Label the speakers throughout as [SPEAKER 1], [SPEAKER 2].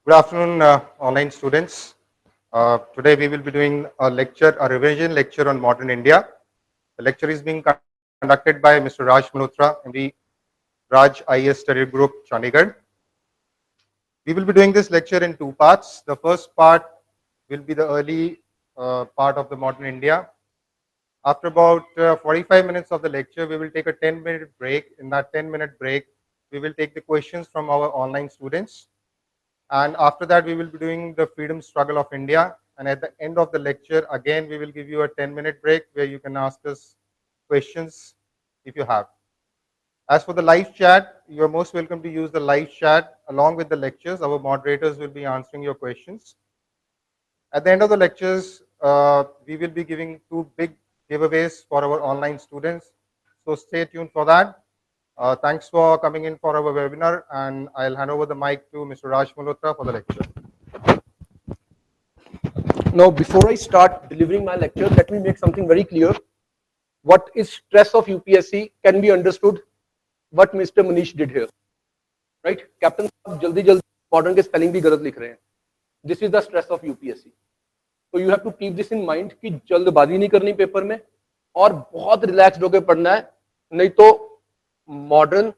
[SPEAKER 1] Good afternoon, online students. Today we will be doing a revision lecture on modern India. The lecture is being conducted by Mr. Raj Malhotra, MD, Raj IS Study Group, Chandigarh. We will be doing this lecture in two parts. The first part will be the early part of the modern India. After about 45 minutes of the lecture, we will take a 10-minute break. In that 10-minute break, we will take the questions from our online students. And after that, we will be doing the freedom struggle of India. And at the end of the lecture, again, we will give you a 10-minute break where you can ask us questions if you have. As for the live chat, you are most welcome to use the live chat along with the lectures. Our moderators will be answering your questions. At the end of the lectures, we will be giving two big giveaways for our online students. So stay tuned for that. Thanks for coming in for our webinar, and I'll hand over the mic to Mr. Raj Malhotra for the lecture.
[SPEAKER 2] Now, before I start delivering my lecture, let me make something very clear. What is stress of UPSC can be understood what Mr. Manish did here. Right? Captain, jaldi modern ke spelling bhi galat likh rahe hain. This is the stress of UPSC. So you have to keep this in mind कि जल्दबाजी नहीं करनी paper में और बहुत relaxed होकर पढ़ना है, नहीं तो मॉडर्न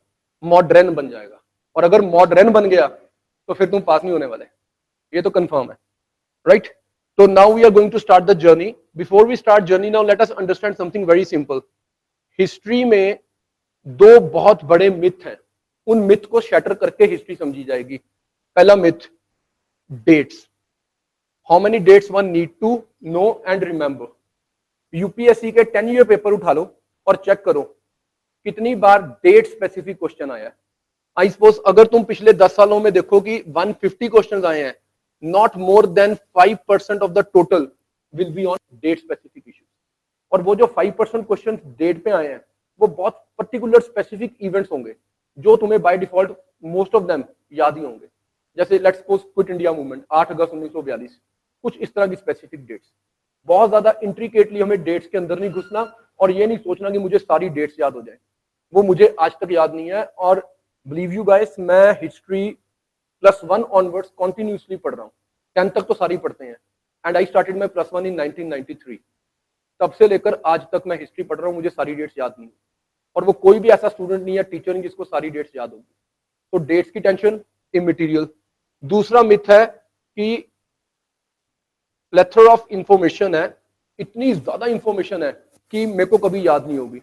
[SPEAKER 2] बन जाएगा, और अगर मॉडर्न बन गया तो फिर तुम पास नहीं होने वाले, ये तो कंफर्म है. Right? So now we are going to start the journey. Before we start journey, now let us understand something very simple. History में दो बहुत बड़े मिथ हैं, उन मिथ को शैटर करके हिस्ट्री समझी जाएगी. पहला myth, dates. How many dates one need to know and remember. UPSC के 10 ईयर पेपर उठा लो और चेक करो कितनी बार डेट स्पेसिफिक क्वेश्चन आया है. आई सपोज अगर तुम पिछले 10 सालों में देखो कि 150 क्वेश्चन आए हैं, not more than 5% of the total will be on date specific issues. और वो जो 5% क्वेश्चन डेट पे आए हैं वो बहुत पर्टिकुलर स्पेसिफिक इवेंट्स होंगे जो तुम्हें by default most of them याद ही होंगे. जैसे let's suppose quit India movement 8 अगस्त 1942, कुछ इस तरह की स्पेसिफिक डेट्स. बहुत ज्यादा इंट्रिकेटली हमें डेट्स के अंदर नहीं घुसना और ये नहीं सोचना कि मुझे सारी डेट्स याद हो जाए, वो मुझे आज तक याद नहीं है. और बिलीव यू गाइस, मैं हिस्ट्री +1 ऑनवर्ड्स कॉन्टिन्यूसली पढ़ रहा हूँ. 10 तक तो सारी पढ़ते हैं, एंड आई स्टार्टेड माई +1 इन 1993. तब से लेकर आज तक मैं हिस्ट्री पढ़ रहा हूँ, मुझे सारी डेट्स याद नहीं, और वो कोई भी ऐसा स्टूडेंट नहीं है, टीचर नहीं, जिसको सारी डेट्स याद होगी. तो डेट्स की टेंशन इमटेरियल. दूसरा मिथ है कि प्लेथर ऑफ इंफॉर्मेशन है, इतनी ज्यादा इंफॉर्मेशन है कि मेरे को कभी याद नहीं होगी.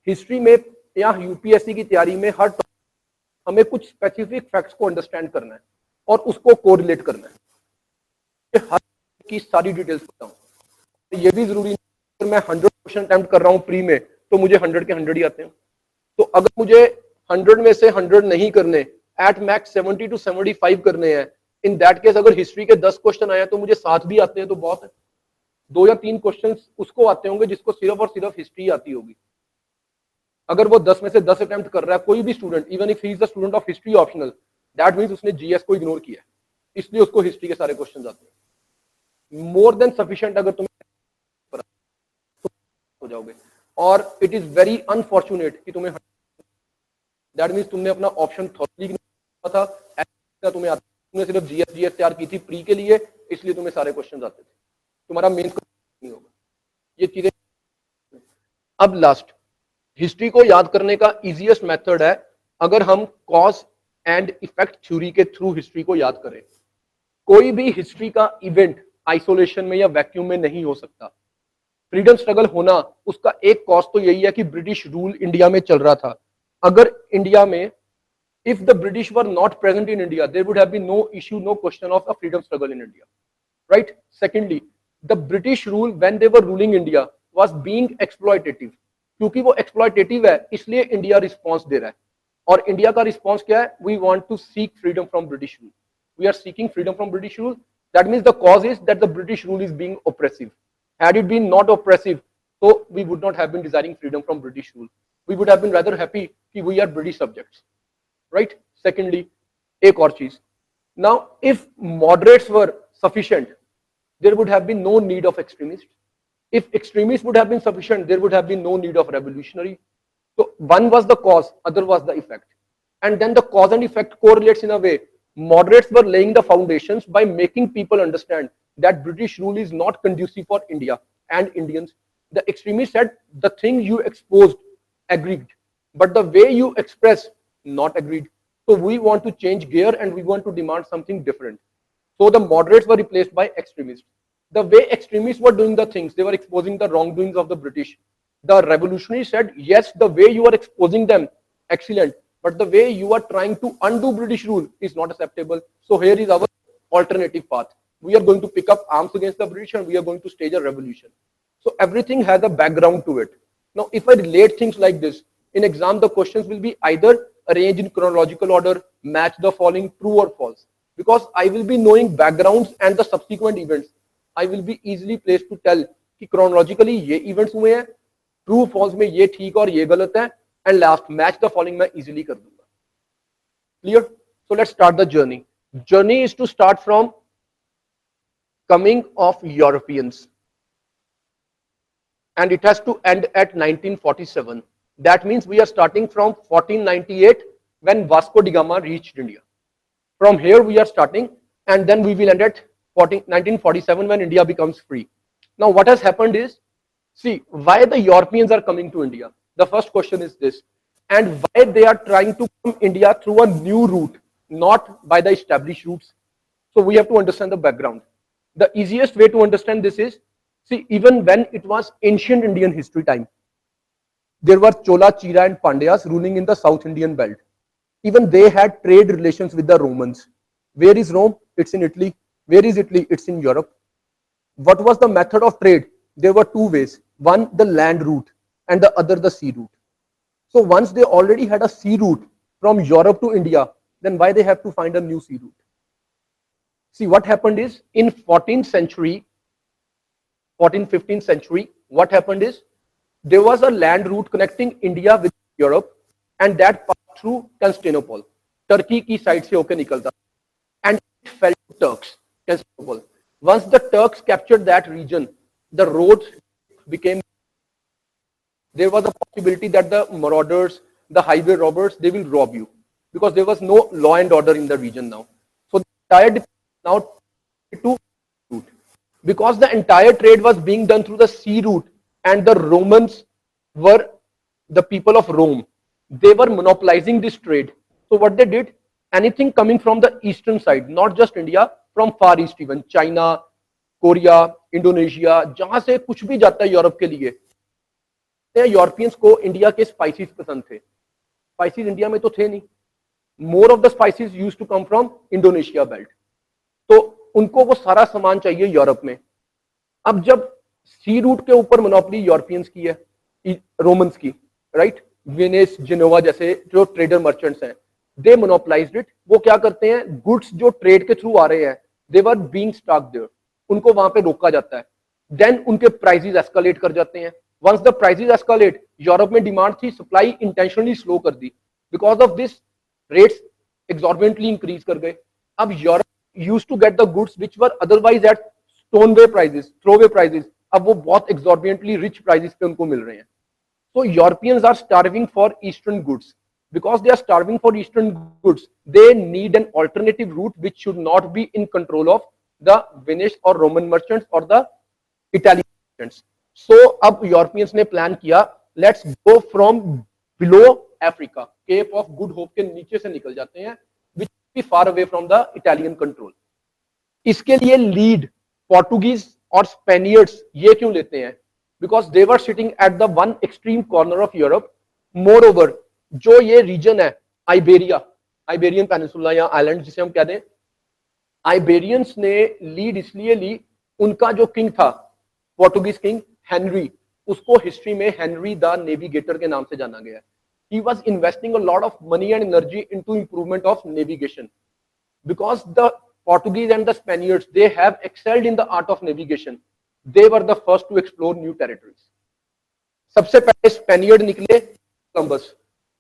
[SPEAKER 2] हिस्ट्री में या यूपीएससी की तैयारी में हर हमें कुछ स्पेसिफिक फैक्ट्स को अंडरस्टैंड करना है और उसको कोरिलेट करना है. हर की सारी डिटेल्स पता हूं, ये भी जरूरी नहीं. मैं 100 क्वेश्चन अटेम्प्ट कर रहा हूं प्री में तो मुझे 100 के 100 ही आते हैं. तो अगर मुझे 100 में से 100 नहीं करने, एट मैक्स 70 to 75 करने हैं, इन दैट केस अगर हिस्ट्री के 10 क्वेश्चन आए तो मुझे 7 भी आते हैं तो बहुत है. 2 या 3 क्वेश्चन उसको आते होंगे जिसको सिर्फ और सिर्फ हिस्ट्री आती होगी. अगर वो 10 में से 10 अटेम्प्ट कर रहा है कोई भी student, even if he is the student of history optional, that means उसने जीएस को इग्नोर किया है, इसलिए उसको हिस्ट्री के सारे क्वेश्चंस आते हैं. मोर देन सफिशिएंट अगर तुम हो जाओगे. और इट इज वेरी अनफॉर्चुनेट कि तुम्हें, दैट मींस तुमने अपना ऑप्शन थॉरली नहीं था, तुमने सिर्फ जीएस तैयार की थी प्री के लिए, इसलिए तुम्हें सारे क्वेश्चंस आते थे, तुम्हारा मेन नहीं होगा. ये चीजें. अब लास्ट, हिस्ट्री को याद करने का इजीएस्ट मेथड है अगर हम कॉज एंड इफेक्ट थ्योरी के थ्रू हिस्ट्री को याद करें. कोई भी हिस्ट्री का इवेंट आइसोलेशन में या वैक्यूम में नहीं हो सकता. फ्रीडम स्ट्रगल होना, उसका एक कॉज तो यही है कि ब्रिटिश रूल इंडिया में चल रहा था. अगर इंडिया में, if the British were not present in India, there would have been no issue, no question of the freedom struggle in India. Right? Secondly, the British rule when they were ruling India was being exploitative. क्योंकि वो exploitative है इसलिए India response दे रहा है. और India का response क्या है? We want to seek freedom from British rule. We are seeking freedom from British rule. That means the cause is that the British rule is being oppressive. Had it been not oppressive, so we would not have been desiring freedom from British rule. We would have been rather happy कि we are British subjects, right? Secondly, एक और चीज. Now, if moderates were sufficient, there would have been no need of extremists. If extremists would have been sufficient, there would have been no need of revolutionary. So one was the cause, other was the effect. And then the cause and effect correlates in a way. Moderates were laying the foundations by making people understand that British rule is not conducive for India and Indians. The extremists said the thing you exposed, agreed, but the way you express, not agreed. So we want to change gear and we want to demand something different. So the moderates were replaced by extremists. The way extremists were doing the things, they were exposing the wrongdoings of the British. The revolutionaries said, yes, the way you are exposing them, excellent, but the way you are trying to undo British rule is not acceptable. So here is our alternative path. We are going to pick up arms against the British and we are going to stage a revolution. So everything has a background to it. Now, if I relate things like this, in exam, the questions will be either arranged in chronological order, match the following, true or false. Because I will be knowing backgrounds and the subsequent events, I will be easily placed to tell कि chronologically ये events हुए हैं, true false में ये ठीक और ये गलत है, and last match the following मैं easily कर दूंगा. Clear? So let's start the journey. Journey is to start from coming of Europeans, and it has to end at 1947. That means we are starting from 1498 when Vasco da Gama reached India. From here we are starting, and then we will end at 1947 when India becomes free. Now what has happened is, see, why the Europeans are coming to India? The first question is this, and why they are trying to come India through a new route, not by the established routes. So we have to understand the background. The easiest way to understand this is, see, even when it was ancient Indian history time, there were Chola, Chira and Pandyas ruling in the South Indian belt. Even they had trade relations with the Romans. Where is Rome? It's in Italy. Where is Italy? It's in Europe. What was the method of trade? There were two ways. One, the land route, and the other, the sea route. So once they already had a sea route from Europe to India, then why they have to find a new sea route? See, what happened is, in 14th century, 14th, 15th century, what happened is, there was a land route connecting India with Europe, and that passed through Constantinople. Turkey की side से होकर निकलता, and it fell to Turks. Constantinople. Once the Turks captured that region, the roads became. There was a possibility that the marauders, the highway robbers, they will rob you because there was no law and order in the region now. So the entire now to route, because the entire trade was being done through the sea route, and the Romans were the people of Rome. They were monopolizing this trade. So what they did, anything coming from the eastern side, not just India, from far east, even China, Korea, Indonesia, जहां से कुछ भी जाता है Europe के लिए, Europeans को India के स्पाइसेस पसंद थे. स्पाइसेस इंडिया में तो थे नहीं. More of the spices used to come from Indonesia belt. तो उनको वो सारा सामान चाहिए यूरोप में. अब जब सी रूट के ऊपर मोनोपोली यूरोपियंस की है, रोमन्स की, राइट, वेनिस, जिनोवा जैसे जो ट्रेडर मर्चेंट्स हैं, दे मोनोपोलाइज्ड इट. वो क्या करते हैं, गुड्स जो ट्रेड के थ्रू आ रहे हैं, दे वर बीइंग स्टॉक देयर, उनको वहां पे रोका जाता है. देन उनके प्राइसेस एस्केलेट कर जाते हैं. Once the prices escalate, Europe में डिमांड थी, सप्लाई इंटेंशनली स्लो कर दी. Because of this rates exorbitantly increase कर गए. अब Europe used to get the goods which were otherwise at stoneway prices, throwaway prices, अब वो बहुत एक्सॉर्बिटेंटली रिच प्राइसेस पे उनको मिल रहे हैं. So Europeans are starving for Eastern goods. Because they are starving for Eastern goods, they need an alternative route which should not be in control of the Venice or Roman merchants or the Italian merchants. So अब Europeans ने plan किया, let's go from below Africa, Cape of Good Hope के नीचे से निकल जाते हैं, which is far away from the Italian control. इसके लिए lead Portuguese और Spaniards ये क्यों लेते हैं? Because they were sitting at the one extreme corner of Europe. Moreover, जो ये region है, Iberia, Iberian Peninsula या island जिसे हम कहते हैं, Iberians ने lead इसलिए ली, उनका जो king था, Portuguese king Henry, उसको history में Henry the Navigator के नाम से जाना गया है. he was investing a lot of money and energy into improvement of navigation, because the Portuguese and the Spaniards, they have excelled in the art of navigation. They were the first to explore new territories. सबसे पहले स्पेनियर्ड निकले Columbus.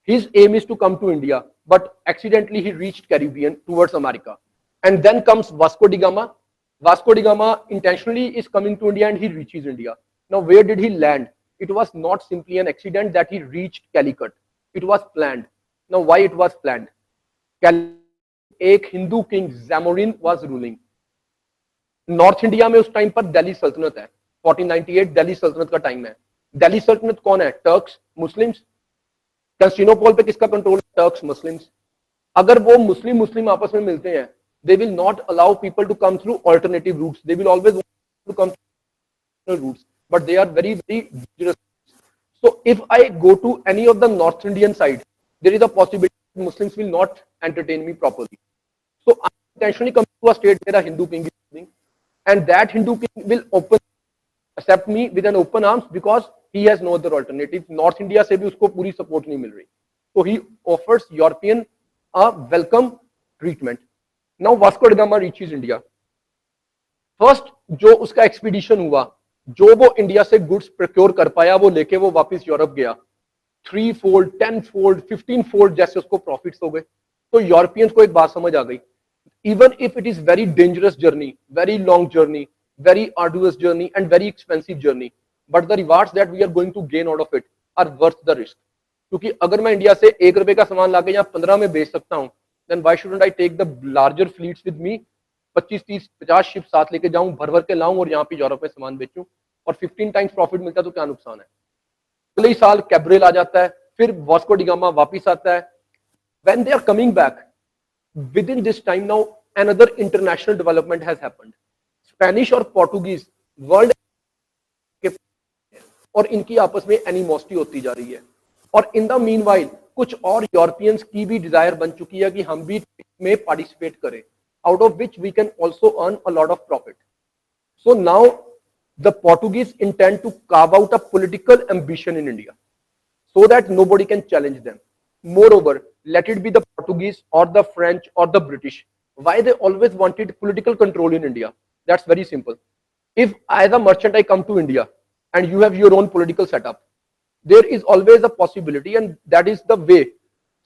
[SPEAKER 2] His aim is to come to India, but accidentally he reached Caribbean towards America. And then comes Vasco da Gama. Vasco da Gama intentionally is coming to India and he reaches India. Now, where did he land? It was not simply an accident that he reached Calicut. It was planned. Now, why it was planned? एक Hindu king Zamorin was ruling north India में। उस time पर दिल्ली सल्तनत है, 1498 दिल्ली सल्तनत का time है। दिल्ली सल्तनत कौन है? Turks, Muslims. कंस्टेंटिनोपल पे किसका कंट्रोल? Turks, Muslims. अगर वो मुस्लिम मुस्लिम आपस में मिलते हैं, they will not allow people to come through alternative routes. They will always want to come through routes, but they are very dangerous. So if I go to any of the North Indian side, there is a possibility Muslims will not entertain me properly. So I intentionally come to a state where a Hindu king is ruling, and that Hindu king will accept me with an open arms because he has no other alternative. North India से भी उसको पूरी support नहीं मिल रही. So he offers European a welcome treatment. Now Vasco da Gama reaches India. First जो उसका expedition हुआ, जो वो इंडिया से गुड्स प्रोक्योर कर पाया, वो लेके वो वापस यूरोप गया। 3 fold, 10 fold, 15 fold जैसे उसको प्रॉफिट्स हो गए। तो यूरोपियंस को एक बात समझ आ गई, even if it is very dangerous journey, very long journey, very arduous journey and very expensive journey, but the rewards that we are going to gain out of it are worth the risk. क्योंकि अगर मैं India से 1 रुपए का सामान लाके यहाँ 15 में बेच सकता हूँ, then why shouldn't I take the larger fleets with me? 25, 30, 50 ship साथ लेके जाऊं, भर भर के लाऊं और यहाँ पे यूरोप में सामान बेचूं और 15 टाइम्स प्रॉफिट मिलता है, तो क्या नुकसान है? अगले ही साल कैब्रेल आ जाता है, फिर वास्को डी गामा वापिस आता है। When they are coming back, within this time now another international development has happened. Spanish और पोर्टुगीज वर्ल्ड के और इनकी आपस में एनिमोसिटी होती जा रही है, और इन द मीनवाइल कुछ और यूरोपियंस की भी डिजायर बन चुकी है कि हम भी में पार्टिसिपेट करें, out of which we can also earn a lot of profit. So now the Portuguese intend to carve out a political ambition in India so that nobody can challenge them. Moreover, let it be the Portuguese or the French or the British, why they always wanted political control in India? That's very simple. If as a merchant I come to India and you have your own political setup, there is always a possibility, and that is the way.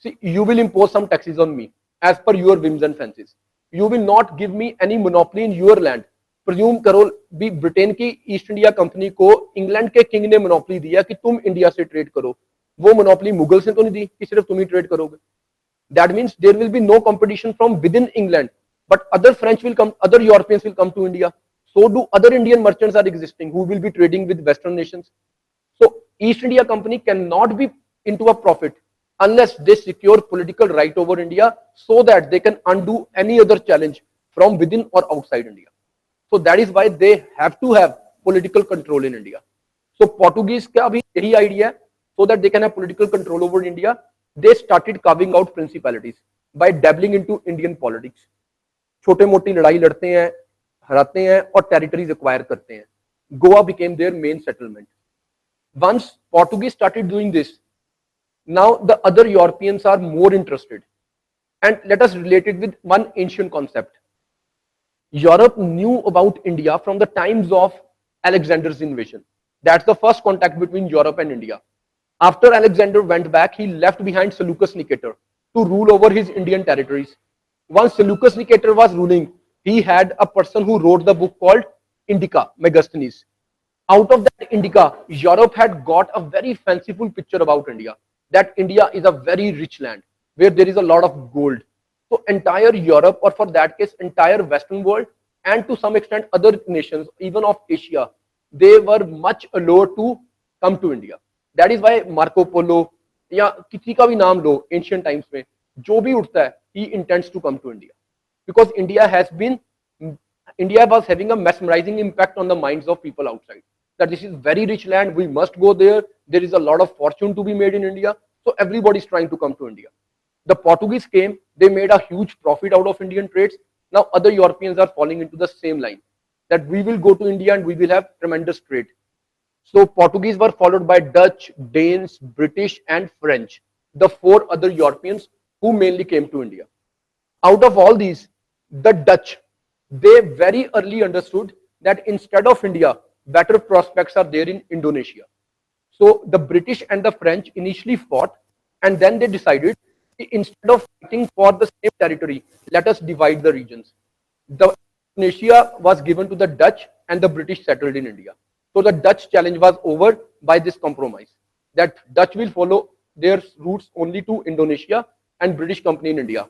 [SPEAKER 2] See, you will impose some taxes on me as per your whims and fancies. You will not give me any monopoly in your land. Presume करो भी Britain की east India company को England के king ने monopoly दिया कि तुम India से ट्रेड करो, वो मोनोपोली मुगल से तो नहीं दी कि सिर्फ तुम ही ट्रेड करोगे. That means there will be no competition from within England, but other French will come, other Europeans will come to India. So do other Indian merchants are existing who will be trading with Western nations. So East India Company cannot be into a profit unless they secure political right over India so that they can undo any other challenge from within or outside India. So that is why they have to have political control in India. So Portuguese का भी यही idea है, so that they can have political control over India. They started carving out principalities by dabbling into Indian politics. छोटे मोटी लड़ाई लड़ते हैं, हराते हैं और territories acquire करते हैं. Goa became their main settlement. Once Portuguese started doing this, now the other Europeans are more interested. And let us relate it with one ancient concept. Europe knew about India from the times of Alexander's invasion. That's the first contact between Europe and India. After Alexander went back, he left behind Seleucus Nicator to rule over his Indian territories. Once Seleucus Nicator was ruling, he had a person who wrote the book called Indica, Megasthenes. Out of that Indica, Europe had got a very fanciful picture about India, that India is a very rich land where there is a lot of gold. So entire Europe, or for that case entire Western world, and to some extent other nations even of Asia, they were much allured to come to India. That is why Marco Polo या किसी का भी नाम लो ancient times में, जो भी उठता है, he intends to come to India because India was having a mesmerizing impact on the minds of people outside, that this is very rich land, we must go there, there is a lot of fortune to be made in India, so everybody is trying to come to India. The Portuguese came, they made a huge profit out of Indian trades. Now other Europeans are falling into the same line, that we will go to India and we will have tremendous trade. So Portuguese were followed by Dutch, Danes, British and French. the 4 other Europeans who mainly came to India. Out of all these, the Dutch, they very early understood that instead of India, better prospects are there in Indonesia. So the British and the French initially fought, and then they decided, instead of fighting for the same territory, let us divide the regions. The Indonesia was given to the Dutch, and the British settled in India. So the Dutch challenge was over by this compromise, that Dutch will follow their routes only to Indonesia and British company in India.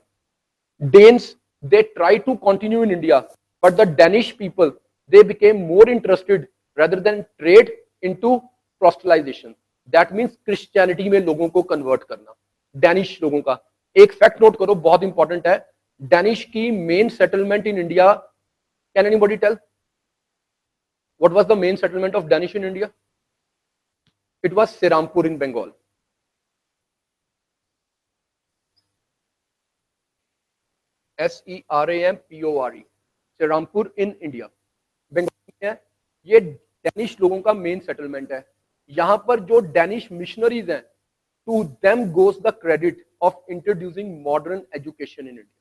[SPEAKER 2] Danes, they tried to continue in India, but the Danish people, they became more interested rather than trade into proselytization. That means Christianity में लोगों को convert करना. Danish लोगों का एक fact note करो, बहुत important है. Danish की main settlement in India, can anybody tell? What was the main settlement of Danish in India? It was Serampur in Bengal. Serampore, Serampur in India. Bengal में है, ये डैनिश लोगों का मेन सेटलमेंट है. यहां पर जो डैनिश मिशनरीज हैं, to them goes the credit of introducing modern education in India,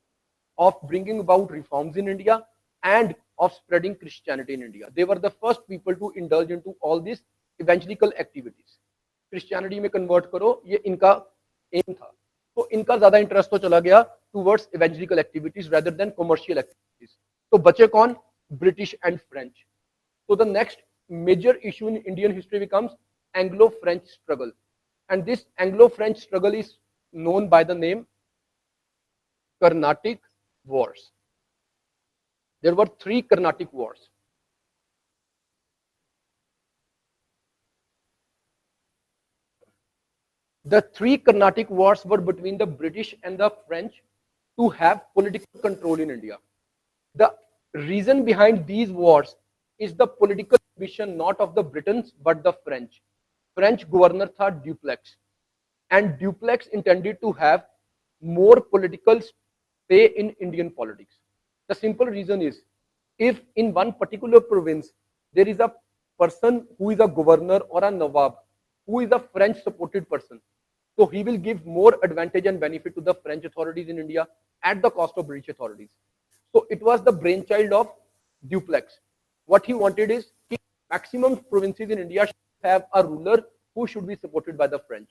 [SPEAKER 2] of bringing about reforms in India, and of spreading Christianity in India. They were the first people to indulge into all these evangelical activities. Christianity में convert करो, ये इनका aim था. तो इनका ज्यादा interest तो चला गया towards evangelical activities rather than commercial activities. तो बचे कौन? British and French. So the next major issue in Indian history becomes Anglo-French struggle, and this Anglo-French struggle is known by the name Carnatic Wars. There were 3 Carnatic Wars. The 3 Carnatic Wars were between the British and the French to have political control in India. The reason behind these wars is the political ambition not of the Britons but the French. French governor tha Dupleix, and Dupleix intended to have more political say in Indian politics. The simple reason is, if in one particular province there is a person who is a governor or a nawab who is a French supported person, so he will give more advantage and benefit to the French authorities in India at the cost of British authorities. So it was the brainchild of Dupleix. What he wanted is maximum provinces in India should have a ruler who should be supported by the French.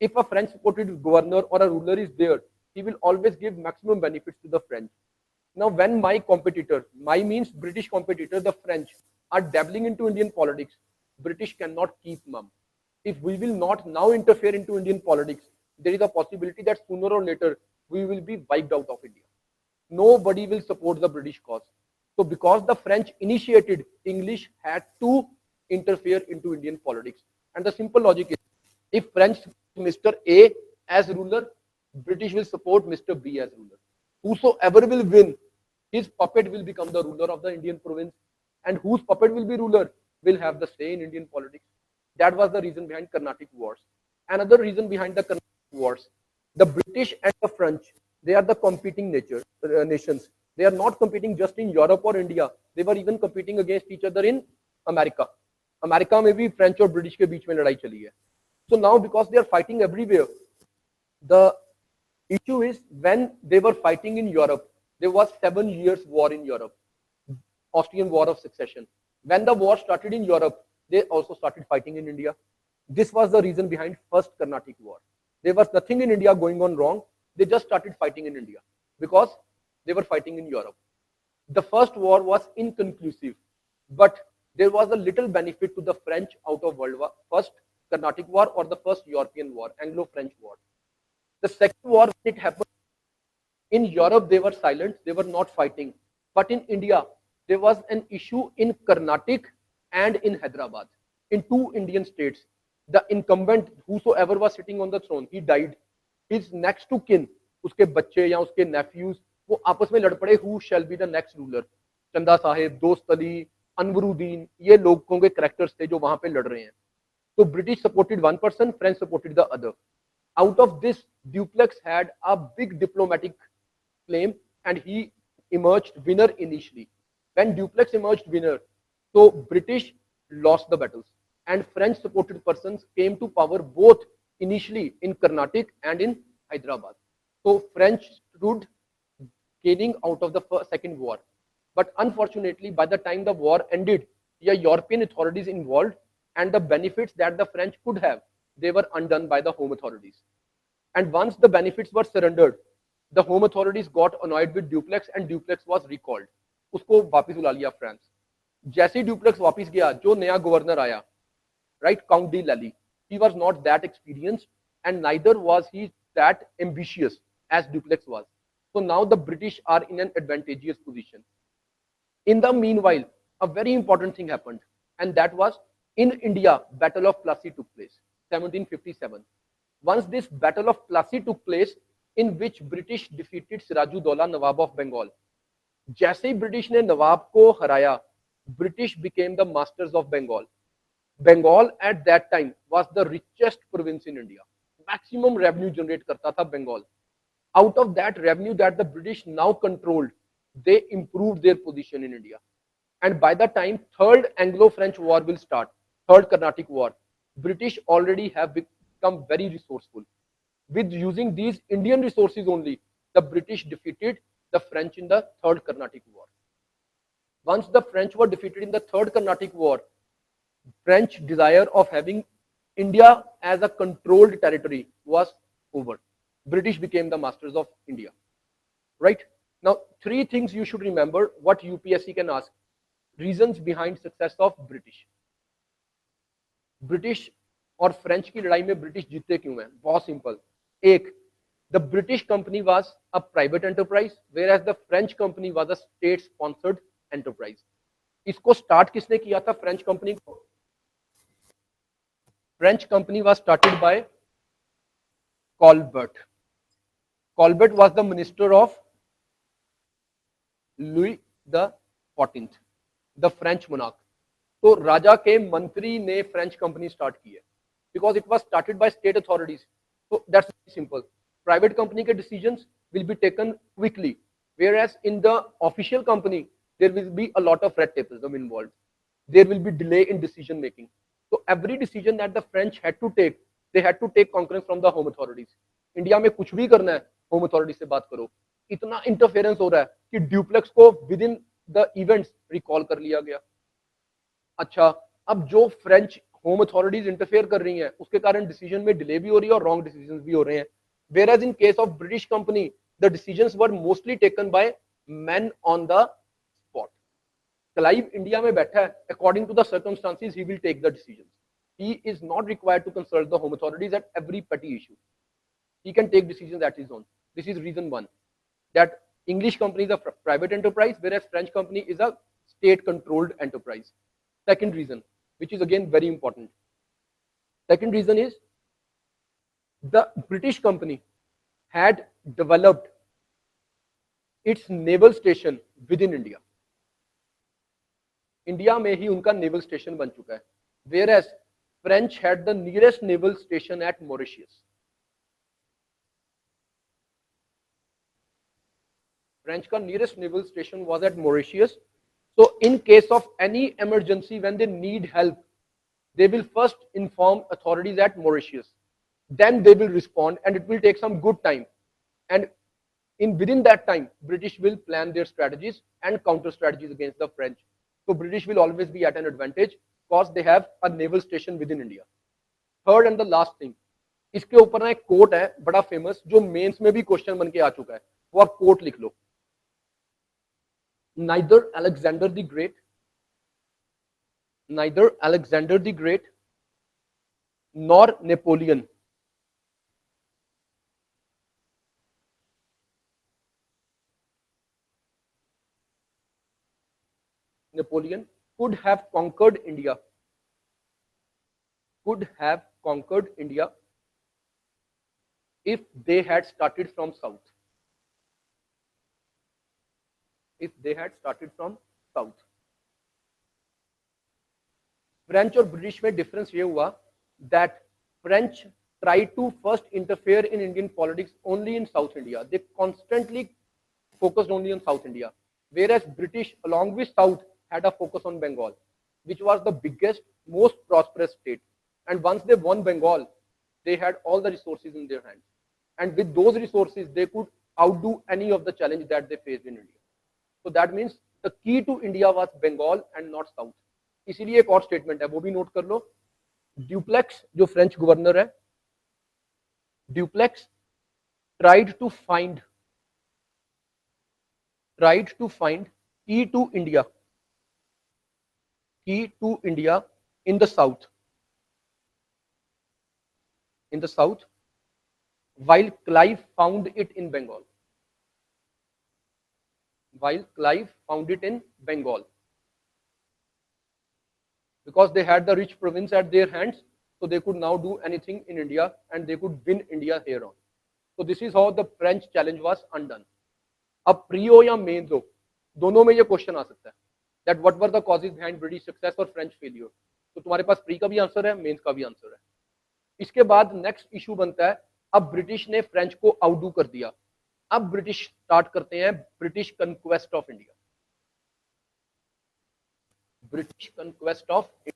[SPEAKER 2] If a French supported governor or a ruler is there, he will always give maximum benefits to the French. Now when my competitor, my means British competitor, the French, are dabbling into Indian politics, British cannot keep mum. If we will not now interfere into Indian politics, there is a possibility that sooner or later we will be wiped out of India. Nobody will support the British cause. So because the French initiated, English had to interfere into Indian politics. And the simple logic is, if French Mr. A as ruler, British will support Mr. B as ruler. Whosoever will win, his puppet will become the ruler of the Indian province, and whose puppet will be ruler will have the say in Indian politics. That was the reason behind Carnatic Wars. Another reason behind the Carnatic Wars, the British and the French, they are the competing nations. They are not competing just in Europe or India. They were even competing against each other in America. America में भी French और British के बीच में लड़ाई चली है. So now because they are fighting everywhere, the issue is when they were fighting in Europe, there was 7 years war in Europe, Austrian War of Succession. When the war started in Europe, they also started fighting in India. This was the reason behind first Carnatic War. There was nothing in India going on wrong. They just started fighting in India because they were fighting in Europe. The first war was inconclusive, but there was a little benefit to the French out of World War, first Carnatic War or the first European War, Anglo-French War. The second war, when it happened, in Europe they were silent, they were not fighting. But in India, there was an issue in Carnatic and in Hyderabad, in 2 Indian states. The incumbent, whosoever was sitting on the throne, he died. His next to kin, uske bacche ya uske nephews, वो आपस में लड़ पड़े, who shall be the next ruler. चंदा साहेब, दोस्त अली, अनवरुद्दीन, ये लोगों के कैरेक्टर्स थे जो वहां पे लड़ रहे हैं. So British supported one person, French supported the other. Out of this, Dupleix had a big diplomatic claim and he emerged winner initially. When Dupleix emerged winner, so British lost the battles and French supported persons came to power both initially in Carnatic and in Hyderabad. So French stood gaining out of the second war. But unfortunately, by the time the war ended, the European authorities involved and the benefits that the French could have, they were undone by the home authorities. And once the benefits were surrendered, the home authorities got annoyed with Duplex and Duplex was recalled. उसको वापस बुला लिया France. जैसे ही Duplex वापस गया, जो नया governor आया, right, Count de Lally, he was not that experienced and neither was he that ambitious as Duplex was. So now the British are in an advantageous position. In the meanwhile, a very important thing happened, and that was in India, Battle of Plassey took place, 1757. Once this Battle of Plassey took place, in which British defeated Sirajudaulah, Nawab of Bengal. जैसे ही British ने नवाब को हराया, British became the masters of Bengal. Bengal at that time was the richest province in India. Maximum revenue generate करता था Bengal. Out of that revenue that the British now controlled, they improved their position in India. And by the time Third Anglo-French War will start, Third Carnatic War, British already have become very resourceful. With using these Indian resources only, the British defeated the French in the Third Carnatic War. Once the French were defeated in the Third Carnatic War, French desire of having India as a controlled territory was over. British became the masters of India. Right? Now, three things you should remember what UPSC can ask. Reasons behind success of British. British और French की लड़ाई में British जीते क्यों हैं? बहुत simple. एक, the British company was a private enterprise, whereas the French company was a state-sponsored enterprise. इसको स्टार्ट किसने किया था फ्रेंच कंपनी को? French company was started by Colbert. Colbert was the minister of Louis the 14th, the French monarch. तो राजा के मंत्री ने French company start की है, because it was started by state authorities. So that's simple. Private company के decisions will be taken quickly, whereas in the official company there will be a lot of red tape involved. There will be delay in decision making. So every decision that the French had to take, they had to take concurrence from the home authorities. India में कुछ भी करना है, home authority से बात करो. इतना interference हो रहा है कि ड्यूप्लेक्स को with in the events recall कर लिया गया. अच्छा, अब जो फ्रेंच होम अथॉरिटीज इंटरफेयर कर रही हैं, उसके कारण डिसीजन में डिले भी हो रही है और रॉन्ग डिसीजंस भी हो रहे हैं. Whereas in case of British company, the decisions were mostly taken by men on the spot. Clive India में बैठा है, according to the circumstances he will take the decisions. He is not required to consult the home authorities at every petty issue. He can take decisions at his own. This is reason one, that English company is a private enterprise, whereas French company is a state-controlled enterprise. Second reason, which is again very important. Second reason is the British company had developed its naval station within India. India में ही उनका naval station बन चुका है, whereas French had the nearest naval station at Mauritius. French का nearest naval station was at Mauritius. So in case of any emergency, when they need help, they will first inform authorities at Mauritius. Then they will respond, and it will take some good time. And within that time, British will plan their strategies and counter strategies against the French. So British will always be at an advantage because they have a naval station within India. Third and the last thing, इसके ऊपर ना एक coat है बड़ा famous, जो mains में भी question बन के आ चुका है. वो आप कोट लिख लो. Neither Alexander the Great nor Napoleon could have conquered India if they had started from south. French और ब्रिटिश में डिफरेंस ये हुआ that French tried to first interfere in Indian politics only in South India. They constantly focused only on South India, whereas British along with South had a focus on Bengal, which was the biggest, most prosperous state. And once they won Bengal, they had all the resources in their hands, and with those resources they could outdo any of the challenge that they faced in India. So that means the key to India was Bengal and not South. इसीलिए एक और statement है, वो भी note कर लो. Duplex जो French governor है, duplex tried to find key to India in the south, while Clive found it in Bengal. Because they had the rich province at their hands, so they could now do anything in India and they could win India here on. So this is how the French challenge was undone. अब प्रियो या main दो, दोनों में ये question आ सकता है that what were the causes behind British success और French failure. तो तुम्हारे पास प्री का भी आंसर है, मेंस का भी आंसर है. इसके बाद नेक्स्ट इशू बनता है, अब ब्रिटिश ने फ्रेंच को आउटडू कर दिया. अब ब्रिटिश स्टार्ट करते हैं British conquest of India. British conquest of India.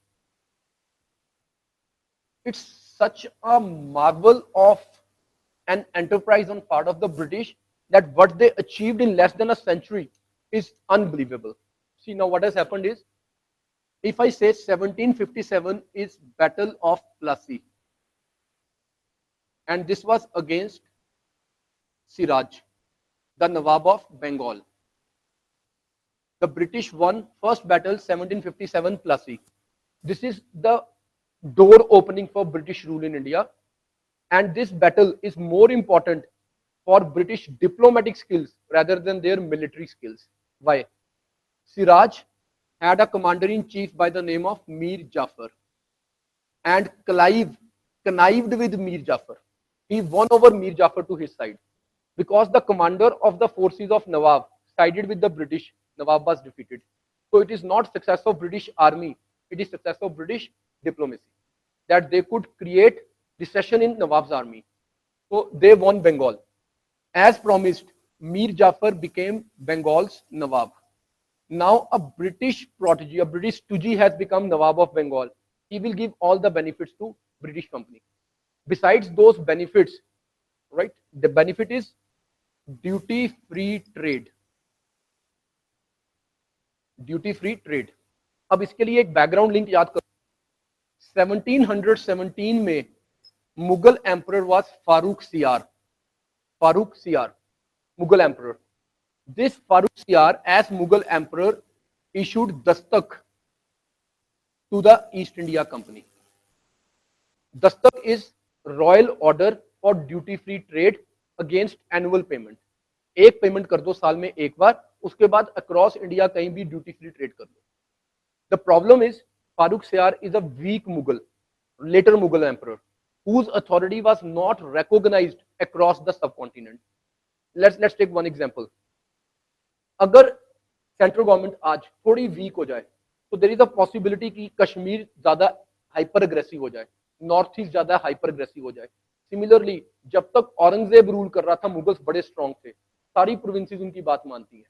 [SPEAKER 2] It's such a marvel of an enterprise on part of the British that what they achieved in less than a century is unbelievable. See, now what has happened is, if I say 1757 is Battle of Plassey, and this was against Siraj, the Nawab of Bengal. The British won first battle 1757 Plassey. This is the door opening for British rule in India, and this battle is more important for British diplomatic skills rather than their military skills. Why? Siraj had a commander-in-chief by the name of Mir Jafar, and Clive connived with Mir Jafar. He won over Mir Jafar to his side. Because the commander of the forces of Nawab sided with the British, Nawab was defeated. So it is not success of British army, it is success of British diplomacy, that they could create recession in Nawab's army. So they won Bengal. As promised, Mir Jafar became Bengal's Nawab. Now a British protege, a British stooge has become Nawab of Bengal. He will give all the benefits to British company. Besides those benefits, right, the benefit is duty-free trade. Duty-free trade. अब इसके लिए एक background link याद करो. 1717 में Mughal emperor was Farooq सियार. Farooq Siyar, Mughal emperor. This Farooq Siyar, as Mughal emperor, issued dastak to the East India Company. Dastak is royal order for duty-free trade against annual payment. एक payment कर दो साल में एक बार, उसके बाद अक्रॉस इंडिया कहीं भी ड्यूटी फ्री ट्रेड कर दो. The problem is Farooq Siyar is a weak Mughal, later Mughal emperor, whose authority was not recognized across the subcontinent. Let's take one example. अगर सेंट्रल गवर्नमेंट आज थोड़ी week हो जाए, तो देयर इज अ पॉसिबिलिटी कि कश्मीर ज्यादा hyper aggressive हो जाए, नॉर्थ ईस्ट ज्यादा हाइपर अग्रेसिव हो जाए. सिमिलरली जब तक औरंगजेब रूल कर रहा था, मुगल्स बड़े स्ट्रॉन्ग थे, सारी प्रोविंसेस उनकी बात मानती हैं.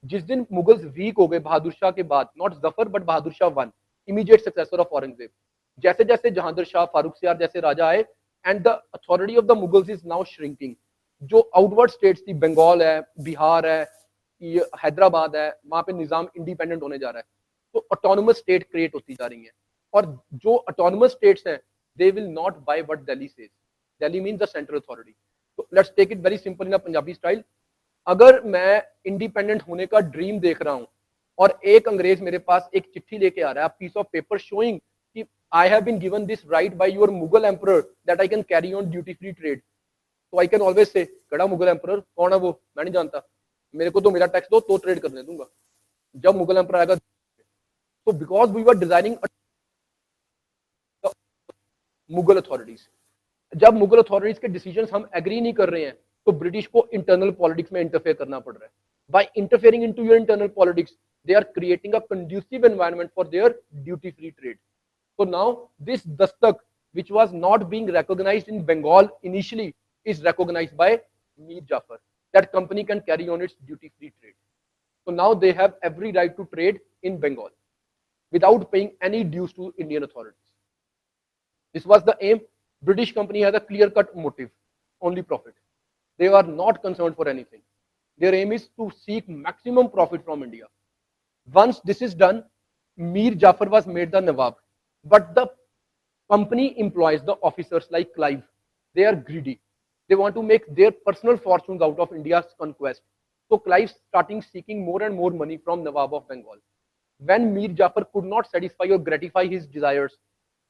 [SPEAKER 2] जिस दिन मुगल्स वीक हो गए बहादुर शाह के बाद, not Zafar but Bahadur Shah one, immediate successor of Aurangzeb, जैसे जैसे जहांगीर शाह, फारूक सियार जैसे राजा आए, and the authority of the Mughals is now shrinking. जो आउटवर्ड स्टेट्स थी, बंगाल है, बिहार है, हैदराबाद है, वहां पे निजाम इंडिपेंडेंट होने जा रहा है. तो ऑटोनोमस स्टेट क्रिएट होती जा रही है, और जो ऑटोनोमस स्टेट्स हैं, they will not buy what Delhi says. Delhi means the central authority. तो let's take it very simple in a Punjabi style. अगर मैं इंडिपेंडेंट होने का ड्रीम देख रहा हूं और एक अंग्रेज मेरे पास एक चिट्ठी लेके आ रहा है, पीस ऑफ पेपर शोइंग कि I have been given this right by your Mughal emperor that I can carry on duty free trade. So I can always say, कड़ा मुगल एम्परर कौन है वो, मैं नहीं जानता, मेरे को तो मेरा टैक्स दो तो ट्रेड करने दूंगा. जब मुगल एम्परर आएगा, तो because we were designing Mughal authorities, जब मुगल अथॉरिटीज के डिसीजंस हम एग्री नहीं कर रहे हैं, तो ब्रिटिश को इंटरनल पॉलिटिक्स में इंटरफेयर करना पड़ रहा है. By interfering into your internal politics, they are creating a conducive environment for their duty free trade. So now this dastak, which was not being recognized in Bengal initially, is recognized by Mir Jafar. That company can carry on its duty-free trade. So now they have every right to trade in Bengal without paying any dues to Indian authorities. This was the aim. British company has a clear-cut motive, only profit. They are not concerned for anything. Their aim is to seek maximum profit from India. Once this is done, Mir Jafar was made the Nawab. But the company employees, the officers like Clive, they are greedy. They want to make their personal fortunes out of India's conquest. So Clive starting seeking more and more money from Nawab of Bengal. When Mir Jafar could not satisfy or gratify his desires,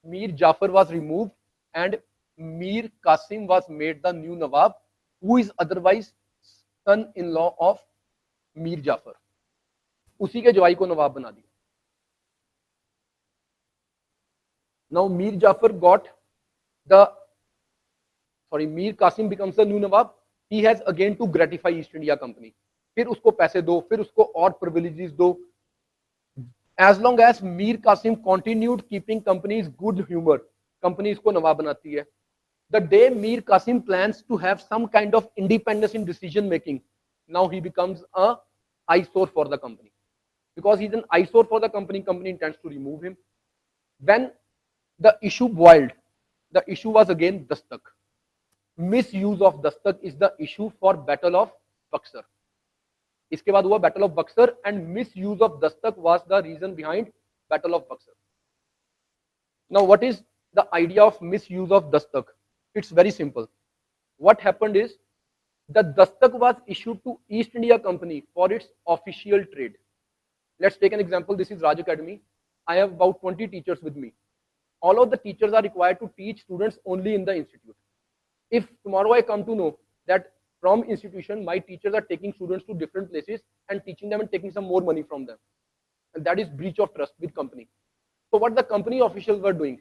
[SPEAKER 2] Mir Jafar was removed and Mir Qasim was made the new Nawab, who is otherwise son-in-law of Mir Jafar. उसी के जवाई को नवाब बना दिया. Now Mir Jafar got Mir Qasim becomes the new Nawab. He has again to gratify East India Company. फिर उसको पैसे दो, फिर उसको और privileges दो. As long as Mir Qasim continued keeping company's good humor, company इसको नवाब बनाती है. The day Mir Qasim plans to have some kind of independence in decision making, now he becomes a eyesore for the company. Because he's an eyesore for the company, company intends to remove him. When the issue boiled, the issue was again Dastak. Misuse of Dastak is the issue for Battle of Buxar. इसके बाद हुआ Battle of Buxar and misuse of Dastak was the reason behind Battle of Buxar. Now what is the idea of misuse of Dastak? It's very simple. What happened is the Dastak was issued to East India Company for its official trade. Let's take an example. This is Raj Academy. I have about 20 teachers with me. All of the teachers are required to teach students only in the institute. If tomorrow I come to know that from institution, my teachers are taking students to different places and teaching them and taking some more money from them, and that is breach of trust with company. So what the company officials were doing,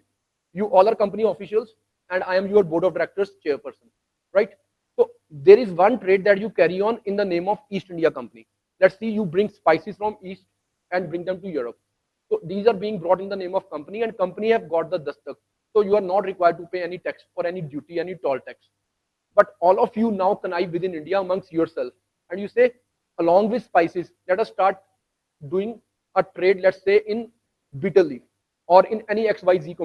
[SPEAKER 2] you all are company officials and I am your board of directors chairperson, right? So there is one trade that you carry on in the name of East India Company. Let's see, you bring spices from East and bring them to Europe. So these are being brought in the name of company and company have got the dastak. So you are not required to pay any tax or any duty, any toll tax. But all of you now connive within India amongst yourself and you say, along with spices, let us start doing a trade, let's say in bitter leaf or in any XYZ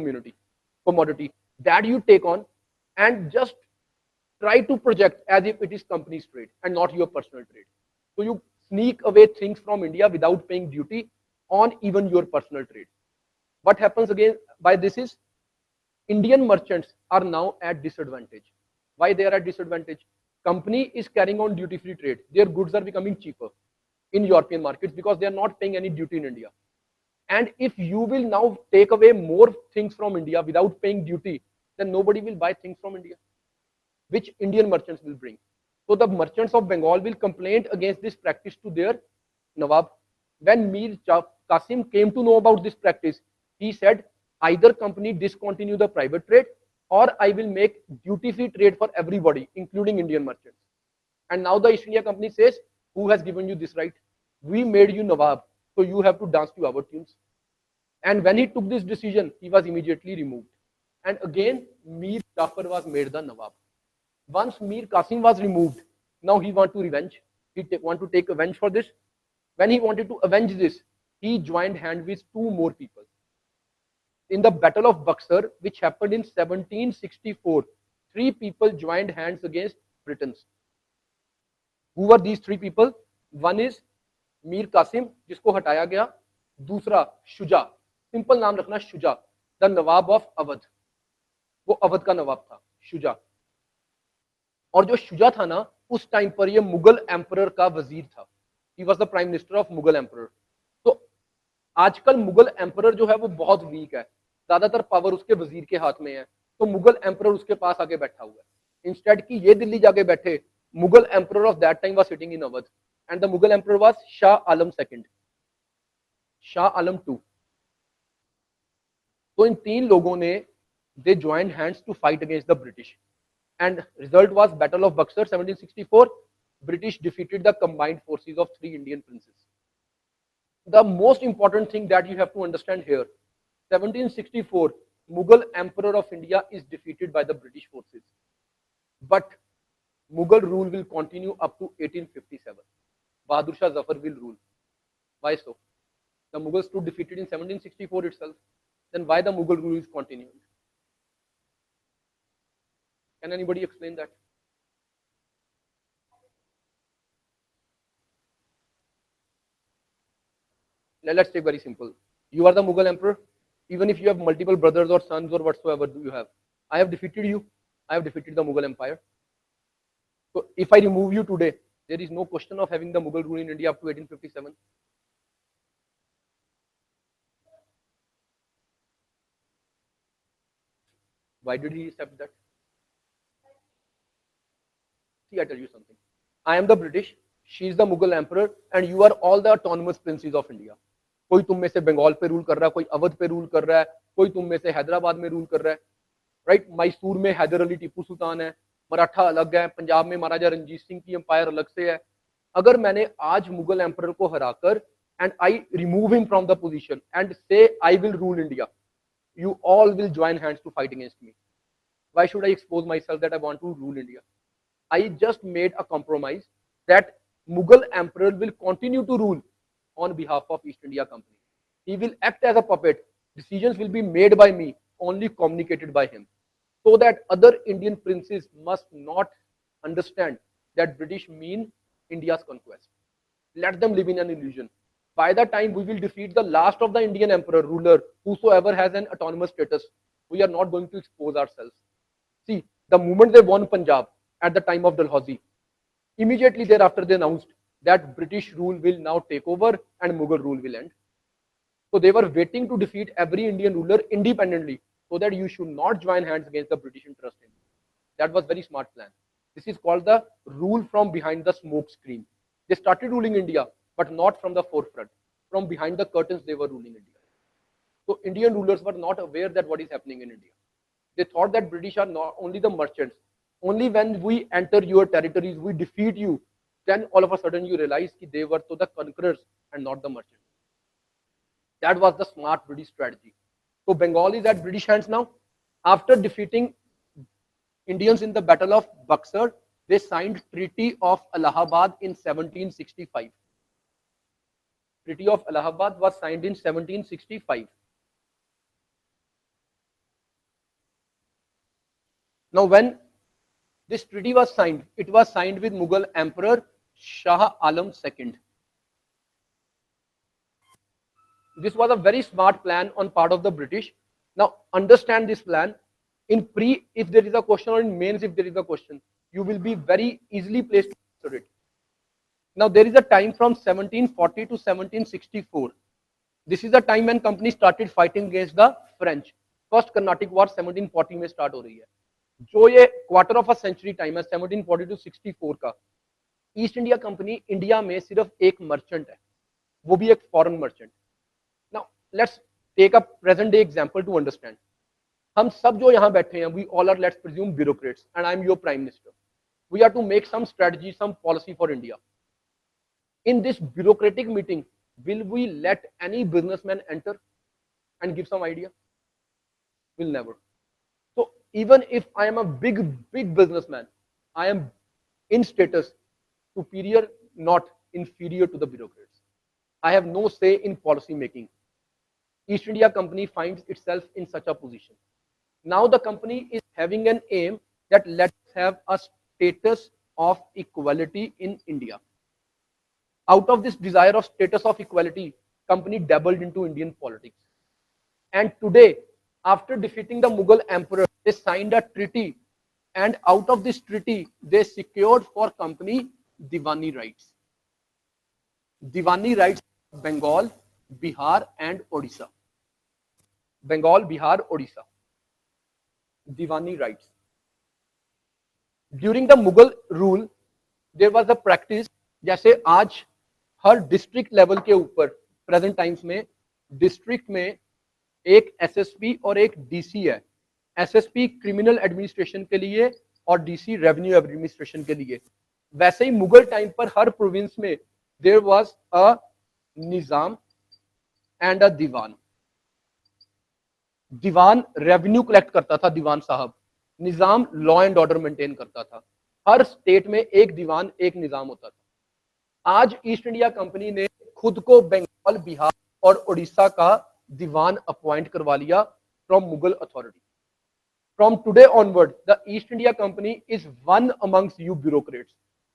[SPEAKER 2] commodity that you take on and just try to project as if it is company's trade and not your personal trade. So you sneak away things from India without paying duty on even your personal trade. What happens again by this is Indian merchants are now at disadvantage. Why they are at disadvantage? Company is carrying on duty-free trade. Their goods are becoming cheaper in European markets because they are not paying any duty in India. And if you will now take away more things from India without paying duty, then nobody will buy things from India, which Indian merchants will bring. So the merchants of Bengal will complain against this practice to their Nawab. When Mir Qasim came to know about this practice, he said, either company discontinue the private trade or I will make duty-free trade for everybody, including Indian merchants. And now the East India Company says, who has given you this right? We made you Nawab, so you have to dance to our tunes. And when he took this decision, he was immediately removed. And again, Mir Jafar was made the Nawab. Once Mir Qasim was removed, now he want to revenge. He want to take revenge for this. When he wanted to avenge this, he joined hand with two more people. In the Battle of Buxar, which happened in 1764, three people joined hands against Britons. Who were these three people? One is Mir Qasim, जिसको हटाया गया. दूसरा Shuja, simple नाम रखना Shuja, the Nawab of Awadh. वो अवध का नवाब था शुजा. और जो शुजा था ना, उस टाइम पर ये मुगल एम्परर का वजीर था. He was the prime minister of Mughal emperor. तो आजकल मुगल एम्परर जो है वो बहुत वीक है, ज्यादातर पावर उसके वजीर के हाथ में है. तो मुगल एम्परर उसके पास आके बैठा हुआ है. इंस्टेड कि ये दिल्ली जाके बैठे, Mughal emperor of that time was sitting in Awadh and the Mughal emperor was Shah Alam second, Shah Alam two. तो इन तीन लोगों ने they joined hands to fight against the British and result was Battle of Buxar 1764. British defeated the combined forces of three Indian princes. The most important thing that you have to understand here, 1764, Mughal Emperor of India is defeated by the British forces. But Mughal rule will continue up to 1857. Bahadur Shah Zafar will rule. Why so? The Mughals stood defeated in 1764 itself. Then why the Mughal rule is continuing? Can anybody explain that? Let's take very simple. You are the Mughal emperor. Even if you have multiple brothers or sons or whatsoever do you have, I have defeated you. I have defeated the Mughal empire. So if I remove you today, there is no question of having the Mughal rule in India up to 1857. Why did he accept that? See, I tell you something. I am the British, she is the Mughal emperor, and you are all the autonomous princes of India. कोई तुम में से बंगाल पे rule कर रहा है, कोई अवध पे रूल कर रहा है, कोई तुम में से हैदराबाद में रूल कर रहा है, राइट? मैसूर में हैदर अली टीपू सुल्तान है, मराठा अलग है, पंजाब में महाराजा रंजीत सिंह की एम्पायर अलग से है. अगर मैंने आज मुगल एम्परर को हराकर and I remove him from the position and say I will rule India, you all will join hands to fight against me. Why should I expose myself that I want to rule India? I just made a compromise that Mughal emperor will continue to rule on behalf of East India Company. He will act as a puppet. Decisions will be made by me, only communicated by him. So that other Indian princes must not understand that British mean India's conquest. Let them live in an illusion. By the time we will defeat the last of the Indian emperor, ruler, whosoever has an autonomous status, we are not going to expose ourselves. See, the moment they won Punjab at the time of Dalhousie, immediately thereafter they announced that British rule will now take over and Mughal rule will end. So they were waiting to defeat every Indian ruler independently so that you should not join hands against the British interest in. That was very smart plan. This is called the rule from behind the smoke screen. They started ruling India, but not from the forefront. From behind the curtains, they were ruling India. So Indian rulers were not aware that what is happening in India. They thought that British are not only the merchants. Only when we enter your territories, we defeat you, then all of a sudden you realize that they were to the conquerors and not the merchants. That was the smart British strategy. So Bengal is at British hands now. After defeating Indians in the Battle of Buxar, they signed Treaty of Allahabad in 1765. Treaty of Allahabad was signed in 1765. Now, when this treaty was signed, it was signed with Mughal Emperor Shah Alam II. This was a very smart plan on part of the British. Now, understand this plan. In pre, if there is a question, or in mains, if there is a question, you will be very easily placed to answer it. Now, there is a time from 1740 to 1764. This is the time when company started fighting against the French. First Carnatic War 1740 में start हो रही है. जो ये quarter of a century time है 1740 to 64 का, east India company India में सिर्फ एक मर्चेंट है, वो भी एक foreign merchant. Now let's take a present day example to understand. हम सब जो यहाँ बैठे हैं, we all are, let's presume, bureaucrats, and I am your prime minister. We are to make some strategy, some policy for India. In this bureaucratic meeting, will we let any businessman enter and give some idea? Will never. So even if I am a big businessman, I am in status superior, not inferior to the bureaucrats. I have no say in policy making. East India Company finds itself in such a position. Now the company is having an aim that let's have a status of equality in India. Out of this desire of status of equality, company dabbled into Indian politics. And today, after defeating the Mughal emperor, they signed a treaty. And out of this treaty, they secured for company Diwani rights. Diwani rights Bengal, Bihar and Odisha. Bengal, Bihar, Odisha. Diwani rights. During the Mughal rule, there was a practice, जैसे आज हर district level के ऊपर present times में district में एक SSP और एक DC है. एसएसपी क्रिमिनल एडमिनिस्ट्रेशन के लिए और डीसी रेवेन्यू एडमिनिस्ट्रेशन के लिए. वैसे ही मुगल टाइम पर हर प्रोविंस में there was a nizam and a diwan. दीवान रेवेन्यू कलेक्ट करता था, दीवान साहब. निजाम लॉ एंड ऑर्डर मेंटेन करता था. हर स्टेट में एक दीवान, एक निजाम होता था. आज ईस्ट इंडिया कंपनी ने खुद को बंगाल, बिहार और उड़ीसा का दीवान अपॉइंट करवा लिया from Mughal authority. From today onward, the East India Company is one amongst you bureaucrats.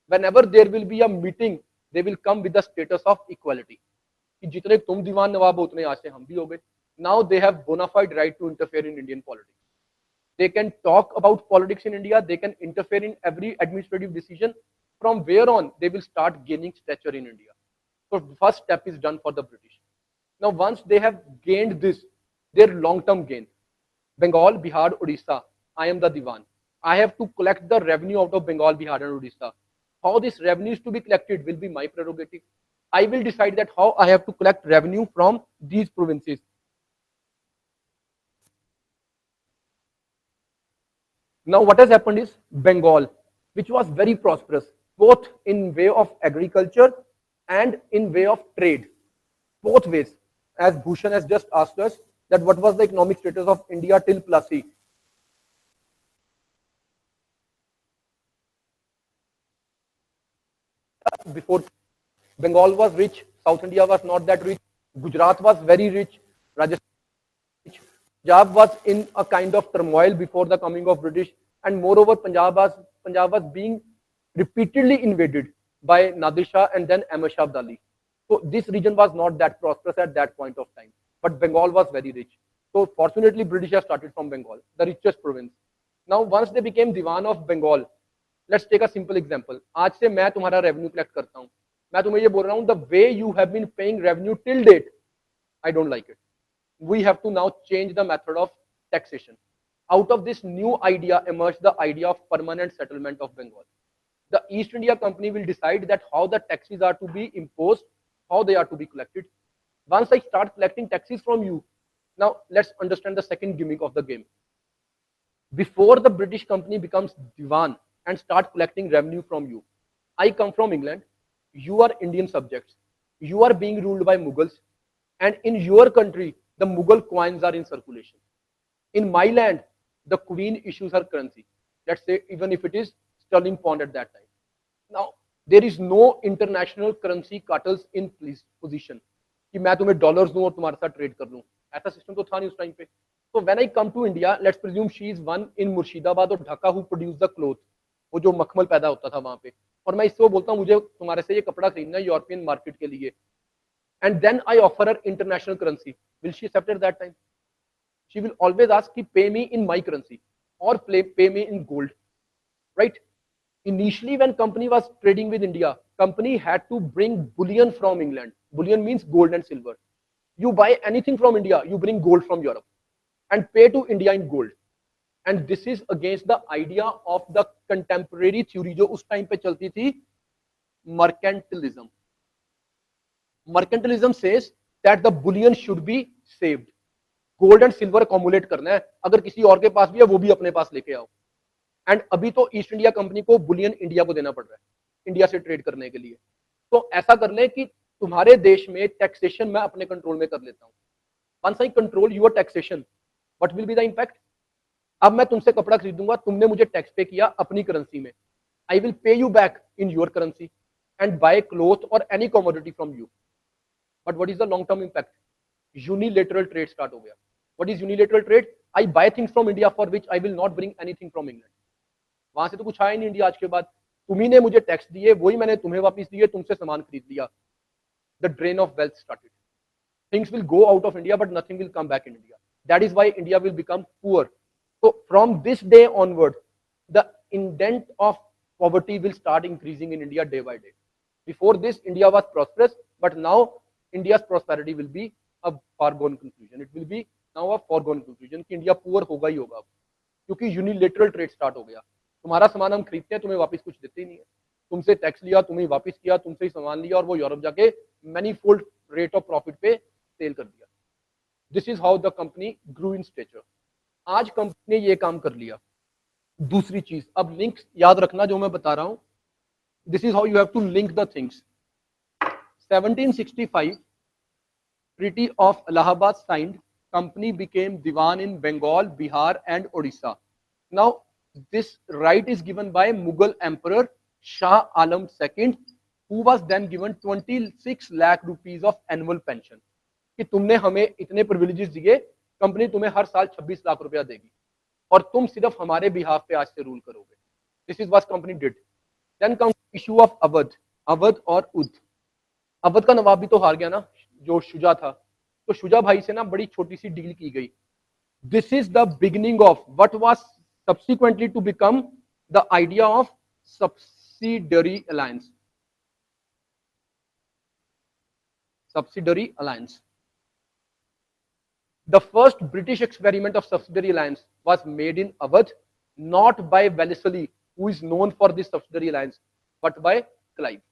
[SPEAKER 2] Whenever there will be a meeting, they will come with the status of equality. कि जितने तुम दीवान नवाब हो उतने आज से हम भी हो गए. Now they have bona fide right to interfere in Indian politics. They can talk about politics in India. They can interfere in every administrative decision. From where on, they will start gaining stature in India. So the first step is done for the British. Now, once they have gained this, their long-term gain, Bengal, Bihar, Odisha, I am the Diwan. I have to collect the revenue out of Bengal, Bihar, and Odisha. How this revenue is to be collected will be my prerogative. I will decide that how I have to collect revenue from these provinces. Now, what has happened is Bengal, which was very prosperous, both in way of agriculture and in way of trade, both ways. As Bhushan has just asked us, that what was the economic status of India till Plassey? Before, Bengal was rich, South India was not that rich, Gujarat was very rich, Rajasthan rich. Punjab was in a kind of turmoil before the coming of British, and moreover, Punjab was being repeatedly invaded by Nadir Shah and then Ahmad Shah Abdali. So this region was not that prosperous at that point of time, but Bengal was very rich. So fortunately, British have started from Bengal, the richest province. Now, once they became Diwan of Bengal, let's take a simple example. आज से मैं तुम्हारा revenue collect करता हूँ. मैं तुम्हें ये बोल रहा हूँ, the way you have been paying revenue till date, I don't like it. We have to now change the method of taxation. Out of this new idea emerged the idea of permanent settlement of Bengal. The East India Company will decide that how the taxes are to be imposed, how they are to be collected. Once I start collecting taxes from you, now let's understand the second gimmick of the game. Before the British company becomes Diwan and start collecting revenue from you, I come from England, you are Indian subjects, you are being ruled by Mughals, and in your country, the Mughal coins are in circulation. In my land, the Queen issues her currency. Let's say even if it is sterling pound at that time. Now, there is no international currency cartels in position कि मैं तुम्हें dollars दूं और तुम्हारे साथ trade कर लूं. ऐसा सिस्टम तो था नहीं उस टाइम पे. So when I come to India, let's presume she is one in Murshidabad or Dhaka who produce the cloth. वो जो मखमल पैदा होता था वहां पे, और मैं इससे बोलता हूँ मुझे तुम्हारे से ये कपड़ा खरीदना है यूरोपियन मार्केट के लिए, and then I offer her international currency. Will she accept at that time? She will always ask कि pay me in my currency or pay me in gold, right? Initially, when company was trading with India, company had to bring bullion from England. Bullion means gold and silver. You buy anything from India, you bring gold from Europe and pay to India in gold. And this is against the idea of the contemporary theory जो उस time पे चलती थी, mercantilism. Mercantilism says that the bullion should be saved. Gold and silver accumulate करना है, अगर किसी और के पास भी है वो भी अपने पास लेके आओ. एंड अभी तो ईस्ट इंडिया कंपनी को बुलियन इंडिया को देना पड़ रहा है इंडिया से ट्रेड करने के लिए. तो ऐसा कर ले कि तुम्हारे देश में टैक्सेशन मैं अपने कंट्रोल में कर लेता हूं. Once I control your taxation, what will be the impact? अब मैं तुमसे कपड़ा खरीदूंगा, तुमने मुझे टैक्स पे किया अपनी करेंसी में, I will pay you back in your currency and buy cloth or any commodity from you. But what is the long term impact? Unilateral trade start हो गया. What is unilateral trade? I buy things from India for which I will not bring anything from England. वहां से तो कुछ आया नहीं India आज के बाद. तुम्ही ने मुझे टैक्स दिए, वही मैंने तुम्हें वापस दिए, तुमसे सामान खरीद लिया. The drain of wealth started. Things will go out of India, but nothing will come back in India. That is why India will become poor. So from this day onward, the indent of poverty will start increasing in India day by day. Before this, India was prosperous, but now India's prosperity will be a foregone conclusion. It will be now a foregone conclusion कि India poor होगा ही होगा, क्योंकि unilateral trade start हो गया. तुम्हारा सामान हम खरीदते हैं, तुम्हें वापस कुछ देते ही नहीं है. तुमसे टैक्स लिया, तुम्हें वापस किया, तुमसे ही सामान लिया और वो यूरोप जाके मैनीफोल्ड रेट ऑफ प्रॉफिट पे सेल कर दिया. This is how the company grew in stature. आज कंपनी ने ये काम कर लिया. दूसरी चीज, अब लिंक्स याद रखना जो मैं बता रहा हूं. This is how you have to link the things. 1765 Treaty of Allahabad signed. Company became Diwan in Bengal, Bihar and Odisha. Now, this right is given by Mughal Emperor Shah Alam II, who was then given 26 lakh rupees of annual pension. कि तुमने हमें इतने privileges दिए, company तुम्हें हर साल 26 लाख रुपया देगी. और तुम सिर्फ हमारे बिहाफ पे आज से रूल करोगे। This is what company did. Then comes issue of Awadh, Awadh और उद। अवध का नवाब भी तो हार गया ना, जो शुजा था, तो शुजा भाई से ना बड़ी छोटी सी डील की गई। This is the beginning of what was subsequently to become the idea of subsidiary alliance, subsidiary alliance. The first British experiment of subsidiary alliance was made in Awadh, not by Wellesley, who is known for this subsidiary alliance, but by Clive.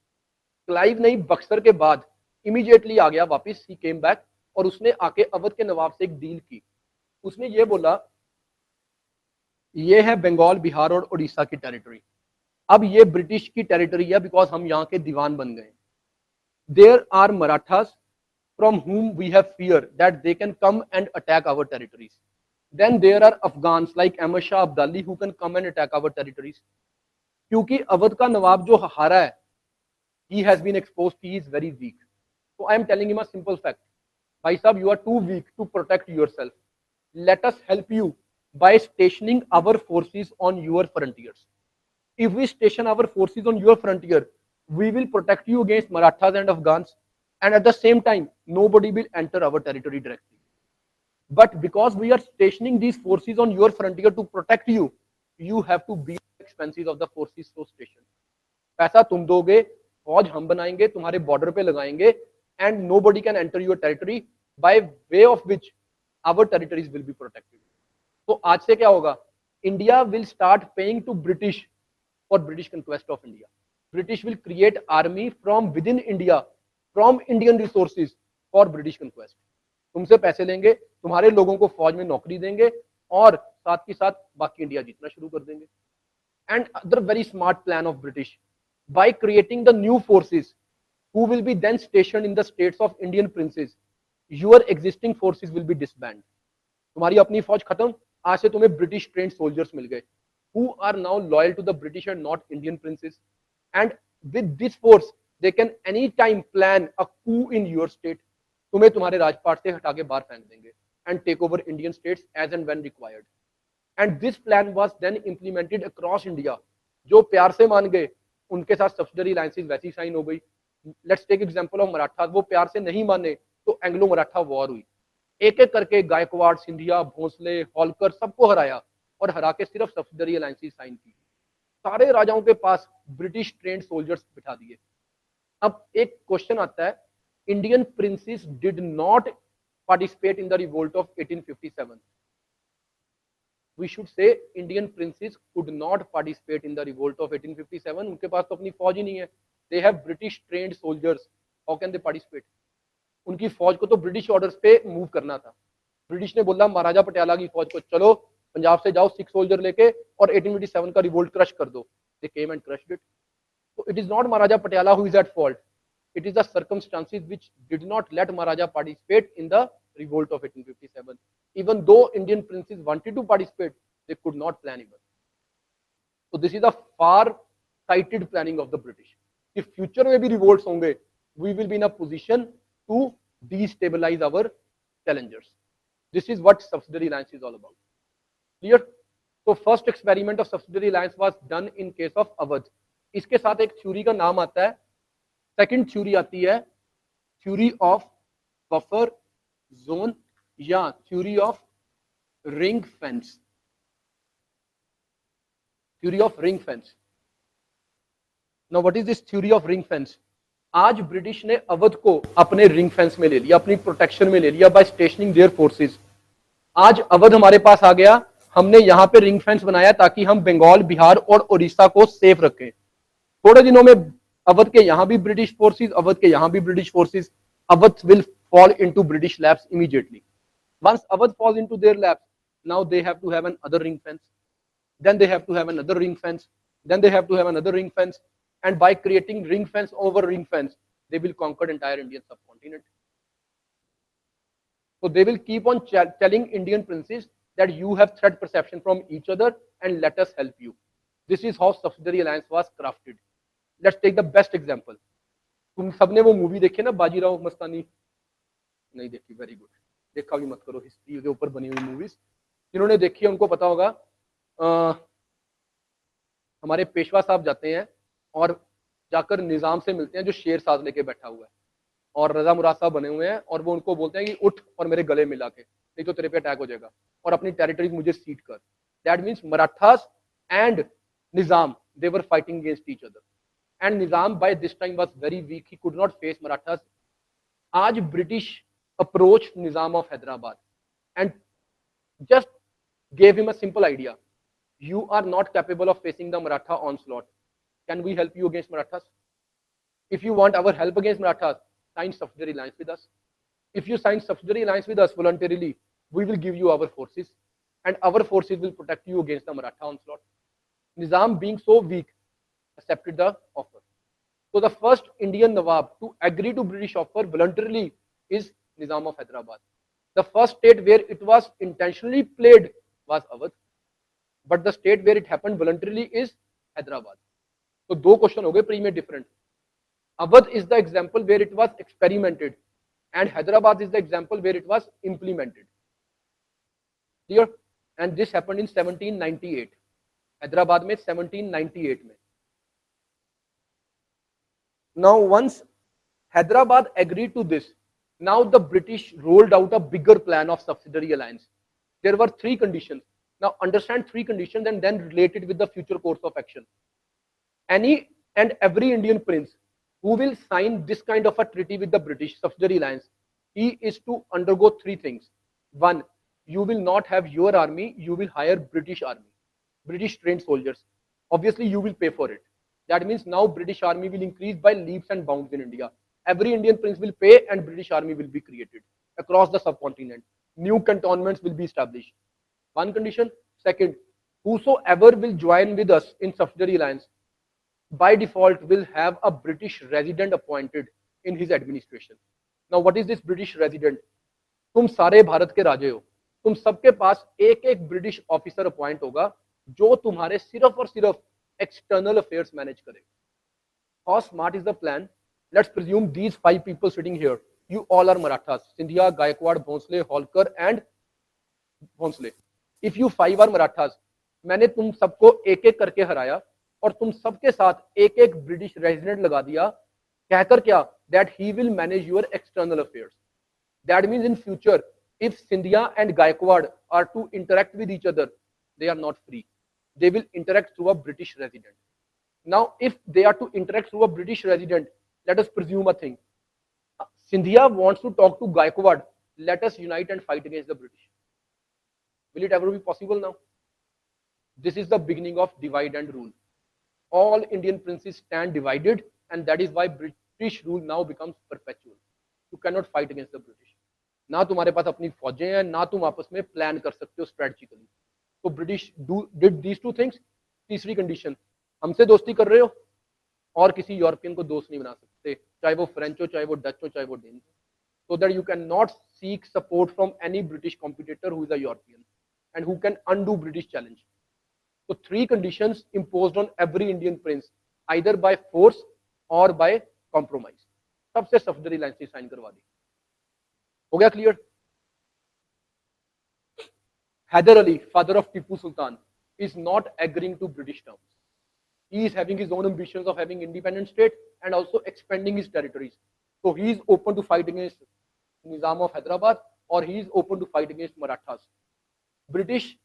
[SPEAKER 2] Clive ने बक्सर के बाद immediately आ गया वापस, ही came back, और उसने आके अवध के नवाब से एक डील की। उसने ये बोला, ये है बंगाल, बिहार और उड़ीसा की टेरिटरी, अब ये ब्रिटिश की टेरिटरी है बिकॉज हम यहाँ के दीवान बन गए। There are Marathas from whom we have fear that they can come and attack our territories. Then there are Afghans like Ahmad Shah Abdali who can come and attack our territories. क्योंकि अवध का नवाब जो हारा है, he has been exposed, he is very weak. So I am telling him a simple fact. भाई साहब, you are too weak to protect yourself. Let us help you by stationing our forces on your frontiers. If we station our forces on your frontier, we will protect you against Marathas and Afghans, and at the same time, nobody will enter our territory directly. But because we are stationing these forces on your frontier to protect you, you have to bear the expenses of the forces so stationed. पैसा तुम दोगे, फौज हम बनाएंगे, तुम्हारे border पे लगाएंगे, and nobody can enter your territory by way of which our territories will be protected. तो आज से क्या होगा? India will start paying to British for British conquest of India. British will create army from within India, from Indian resources for British conquest. तुमसे पैसे लेंगे, तुम्हारे लोगों को फौज में नौकरी देंगे, और साथ के साथ बाकी इंडिया जीतना शुरू कर देंगे. And other very smart plan of British, by creating the new forces who will be then stationed in the states of Indian princes, your existing forces will be disbanded. तुम्हारी अपनी फौज खत्म, आज से तुम्हें ब्रिटिश ट्रेंड सोल्जर्स मिल गए, who are now loyal to the British and not Indian princes. And with this force they can anytime plan a coup in your state. तुम्हें तुम्हारे राजपाट से हटा के बाहर फेंक देंगे and take over Indian states as and when required. And this plan was then implemented across India. जो प्यार से मान गए, उनके साथ सब्सिडरी अलायंसेस वैसी साइन हो गई. Let's take example of Maratha. वो प्यार से नहीं माने तो एंग्लो मराठा वॉर हुई. एक एक करके गायकवाड़, सिंधिया, भोसले, होलकर सबको हराया, और हरा के सिर्फ सब्सिडरी अलायंसेस साइन की. सारे राजाओं के पास ब्रिटिश ट्रेंड सोल्जर्स बिठा दिए. अब एक क्वेश्चन आता है, Indian princes did not participate in the revolt of 1857. We should say Indian princes could not participate in the revolt of 1857. उनके पास तो अपनी फौज ही नहीं है. They have British trained soldiers, how can they participate? उनकी फौज को तो ब्रिटिश ऑर्डर्स पे मूव करना था. ब्रिटिश ने बोला महाराजा पटियाला की फौज को, चलो पंजाब से जाओ 6 सोल्जर लेके और 1857 का रिवोल्ट क्रश कर दो. They came and crushed it. So it is not Maharaja Patiala who is at fault. It is the circumstances which did not let Maharaja participate in the revolt of 1857. Even though Indian princes wanted to participate, they could not plan even. So this is a far-sighted planning of the British. If future में भी revolts होंगे, we will be in a position to destabilize our challengers. This is what subsidiary alliance is all about. Clear? So first experiment of subsidiary alliance was done in case of Awadh. इसके साथ एक theory का नाम आता है, second theory आती है theory of buffer zone या theory of ring fence. Theory of ring fence. Now what is this theory of ring fence? आज ब्रिटिश ने अवध को अपने रिंग फेंस में ले लिया, अपनी प्रोटेक्शन में ले लिया बाय स्टेशनिंग देयर फोर्सेस. आज अवध हमारे पास आ गया, हमने यहाँ पे रिंग फेंस बनाया ताकि हम बंगाल, बिहार और उड़ीसा को सेफ रखें. थोड़े दिनों में अवध के यहां भी ब्रिटिश फोर्सेस, अवध के यहां भी British forces. Awadh will fall into British laps immediately. Once Awadh falls into their laps, now they have to have another ring fence, then they have to have another ring fence, then they have to have another ring fence, and by creating ring fence over ring fence, they will conquer entire Indian subcontinent. So they will keep on telling Indian princes that you have threat perception from each other and let us help you. This is how subsidiary alliance was crafted. Let's take the best example. तुम सबने वो movie देखी ना, बाजीराव मस्तानी? नहीं देखी? Very good. देखा भी मत करो, हिस्ट्री के ऊपर बनी हुई मूवीज. जिन्होंने देखी है उनको पता होगा हमारे पेशवा साहब जाते हैं और जाकर निज़ाम से मिलते हैं जो शेर साथ लेके बैठा हुआ है, और रजा मुराद साहब बने हुए हैं, और वो उनको बोलते हैं कि उठ और मेरे गले मिला के, नहीं तो तेरे पे अटैक हो जाएगा और अपनी टेरिटरीज मुझे सीट कर। That means Marathas and Nizam, they were fighting against each other, and Nizam by this time was very weak, he could not face Marathas. आज British approached Nizam of Hyderabad and just gave him a simple idea: you are not capable of facing the Maratha onslaught, can we help you against Marathas? If you want our help against Marathas, sign subsidiary alliance with us. If you sign subsidiary alliance with us voluntarily, we will give you our forces, and our forces will protect you against the Maratha onslaught. Nizam, being so weak, accepted the offer. So the first Indian Nawab to agree to British offer voluntarily is Nizam of Hyderabad. The first state where it was intentionally played was Awadh, but the state where it happened voluntarily is Hyderabad. So दो question हो गए pre में different. Awadh is the example where it was experimented, and Hyderabad is the example where it was implemented. Clear? And this happened in 1798. Hyderabad में 1798 में. Now once Hyderabad agreed to this, now the British rolled out a bigger plan of subsidiary alliance. There were three conditions. Now understand three conditions and then relate it with the future course of action. Any and every Indian prince who will sign this kind of a treaty with the British subsidiary alliance, he is to undergo three things. One, you will not have your army, you will hire British army, British trained soldiers. Obviously, you will pay for it. That means now British army will increase by leaps and bounds in India. Every Indian prince will pay and British army will be created across the subcontinent. New cantonments will be established. One condition. Second, whosoever will join with us in subsidiary alliance by default will have a British resident appointed in his administration. Now what is this British resident? तुम सारे भारत के राजे हो, तुम सबके पास एक एक British officer appoint होगा जो तुम्हारे सिर्फ और सिर्फ एक्सटर्नल अफेयर्स मैनेज करे. How smart is the plan? Let's presume these five people sitting here, you all are Marathas: Scindia, Gaikwad, Bhonsle, Holkar and Bhonsle. If you five are Marathas, मैंने तुम सबको एक एक करके हराया और तुम सबके साथ एक एक ब्रिटिश रेजिडेंट लगा दिया, कहकर क्या, that he will manage your external affairs. That means in future, if Scindia and Gaikwad are to interact with each other, they are not free. They will interact through a British resident. Now, if they are to interact through a British resident, let us presume a thing. Scindia wants to talk to Gaikwad. Let us unite and fight against the British. Will it ever be possible now? This is the beginning of divide and rule. All Indian princes stand divided, and that is why British rule now becomes perpetual. You cannot fight against the British. ना तुम्हारे पास अपनी फौजें हैं, ना तुम आपस में plan कर सकते हो स्ट्रेटजिकली. तो British did these two things. तीसरी कंडीशन, हमसे दोस्ती कर रहे हो और किसी यूरोपियन को दोस्त नहीं बना सकते, चाहे वो फ्रेंच हो, चाहे वो डच हो, चाहे वो डेन हो, so that you cannot seek support from any British competitor who is a European and who can undo British challenge. So three conditions imposed on every Indian prince, either by force or by compromise. सबसे सफदरी line से sign करवा दी. हो गया clear? Hyder Ali, father of Tipu Sultan, is not agreeing to British terms. He is having his own ambitions of having independent state and also expanding his territories. So he is open to fight against Nizam of Hyderabad, or he is open to fight against Marathas. British,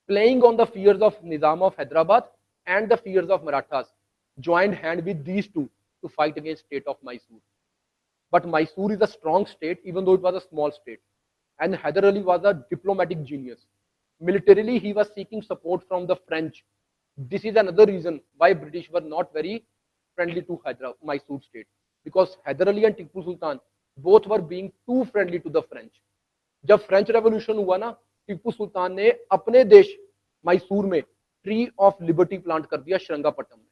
[SPEAKER 2] playing on the fears of Nizam of Hyderabad and the fears of Marathas, joined hand with these two to fight against state of Mysore. But Mysore is a strong state, even though it was a small state. And Hyder Ali was a diplomatic genius. Militarily, he was seeking support from the French. This is another reason why British were not very friendly to Mysore state. Because Hyder Ali and Tipu Sultan both were being too friendly to the French. जब French revolution हुआ ना, टीपू सुल्तान ने अपने देश मैसूर में tree of liberty plant कर दिया श्रृंगापट्टनम में,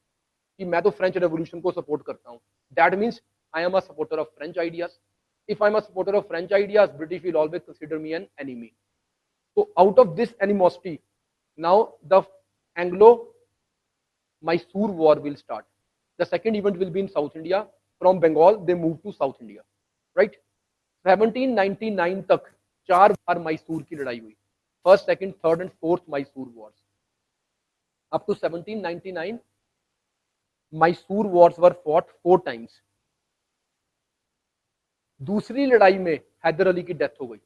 [SPEAKER 2] कि मैं तो फ्रेंच रेवोल्यूशन को सपोर्ट करता हूं. That means I am a supporter of French ideas. If I'm a supporter of French ideas, British will always consider me an enemy. So out of this animosity, now the Anglo-Mysore war will start. The second event will be in South India. From Bengal, they move to South India. Right? 1799 तक 4 बार मैसूर की लड़ाई हुई. First, second, third and fourth Mysore wars. Up to 1799, Mysore wars were fought 4 times. दूसरी लड़ाई में हैदर अली की death हो गई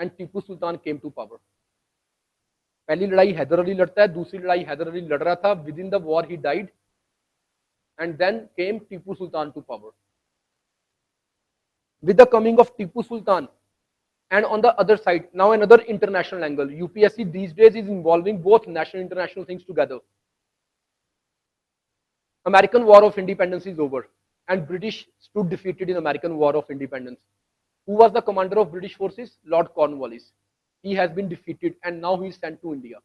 [SPEAKER 2] and Tipu Sultan came to power. पहली लड़ाई हैदर अली लड़ता है, दूसरी लड़ाई हैदर अली लड़ रहा था, within the war he died and then came Tipu Sultan to power. With the coming of Tipu Sultan, and on the other side, now another international angle. UPSC these days is involving both national and international things together. American War of Independence is over, and British stood defeated in American War of Independence. Who was the commander of British forces? Lord Cornwallis. He has been defeated, and now he is sent to India.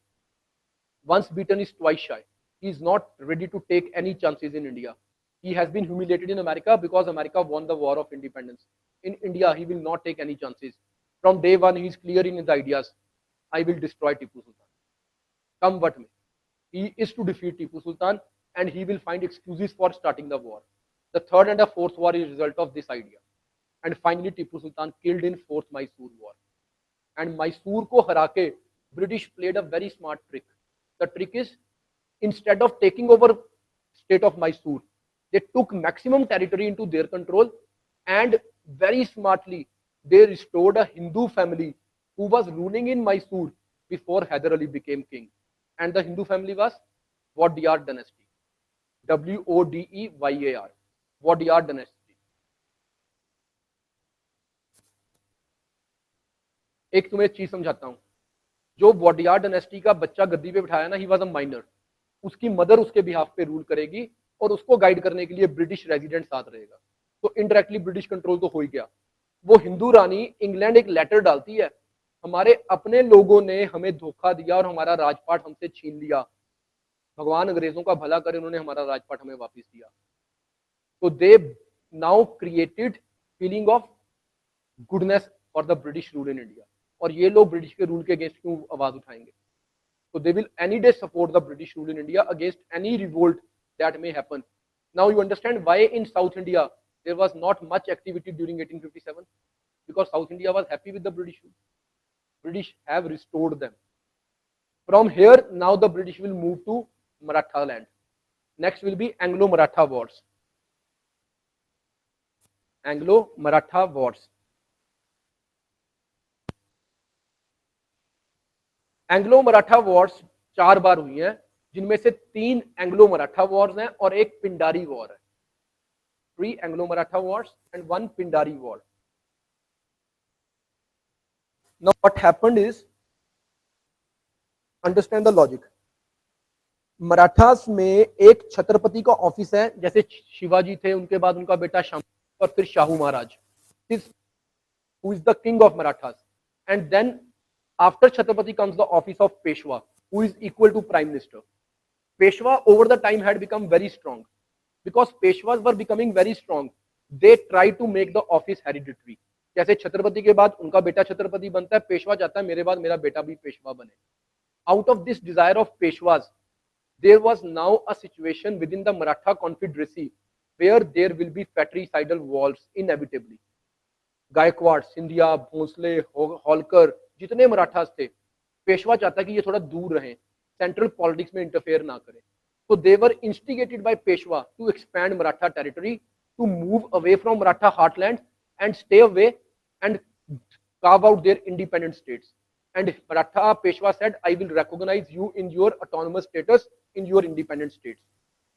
[SPEAKER 2] Once beaten is twice shy. He is not ready to take any chances in India. He has been humiliated in America because America won the War of Independence. In India, he will not take any chances. From day one, he is clear in his ideas. I will destroy Tipu Sultan. Come what may. He is to defeat Tipu Sultan, and he will find excuses for starting the war. The third and the fourth war is a result of this idea. And finally, Tipu Sultan killed in fourth Mysore war. And Mysore ko harake, British played a very smart trick. The trick is, instead of taking over state of Mysore, they took maximum territory into their control, and very smartly they restored a Hindu family who was ruling in Mysore before Hyder Ali became king. And the Hindu family was Wadiyar dynasty. Wodeyar. Wadiyar dynasty. एक तुम्हें चीज समझाता हूं. जो वॉडियार dynasty का बच्चा गद्दी पे बिठाया ना, ही वाज अ माइनर. उसकी मदर उसके बिहाफ पे रूल करेगी और उसको गाइड करने के लिए ब्रिटिश रेजिडेंट साथ रहेगा. तो इनडायरेक्टली ब्रिटिश कंट्रोल तो हो ही गया. वो हिंदू रानी इंग्लैंड एक लेटर डालती है, हमारे अपने लोगों ने हमें धोखा दिया और हमारा राजपाट हमसे छीन लिया, भगवान अंग्रेजों का भला करे, उन्होंने हमारा राजपाट हमें वापस दिया. तो they now created feeling of goodness for the British rule in India. और ये लोग ब्रिटिश के रूल के अगेंस्ट क्यों आवाज उठाएंगे? So they will any day support the British rule in India against any revolt that may happen. Now you understand why in South India there was not much activity during 1857, because South India was happy with the British rule. British have restored them. From here now the British will move to Maratha land. Next will be Anglo-Maratha wars. Anglo-Maratha wars. Anglo Maratha Wars 4 बार हुई हैं, जिनमें से 3 Anglo Maratha Wars हैं और एक Pindari war है. 3 Anglo Maratha Wars and 1 Pindari war. Now what happened is, understand the logic. Marathas में एक छत्रपति का ऑफिस है, जैसे शिवाजी थे, उनके बाद उनका बेटा शाहू और फिर Shahu Maharaj, who is the king of Marathas. And then after Chhatrapati comes the office of Peshwa, who is equal to Prime Minister. Peshwa over the time had become very strong. Because Peshwas were becoming very strong, they tried to make the office hereditary. जैसे छत्रपति के बाद उनका बेटा छत्रपति बनता है, पेशवा चाहता है मेरे बाद मेरा बेटा भी पेशवा बने. Out of this desire of Peshwas, there was now a situation within the Maratha Confederacy where there will be fratricidal wars inevitably. Gaekwad, Scindia, Bhonsle, Holkar, जितने मराठास थे, पेशवा चाहता कि ये थोड़ा दूर रहें, सेंट्रल पॉलिटिक्स में इंटरफेयर ना करें. So they were instigated by Peshwa to expand Maratha territory, to move away from Maratha heartland and stay away and carve out their independent states. And Maratha Peshwa said, I will recognize you in your autonomous status in your independent states.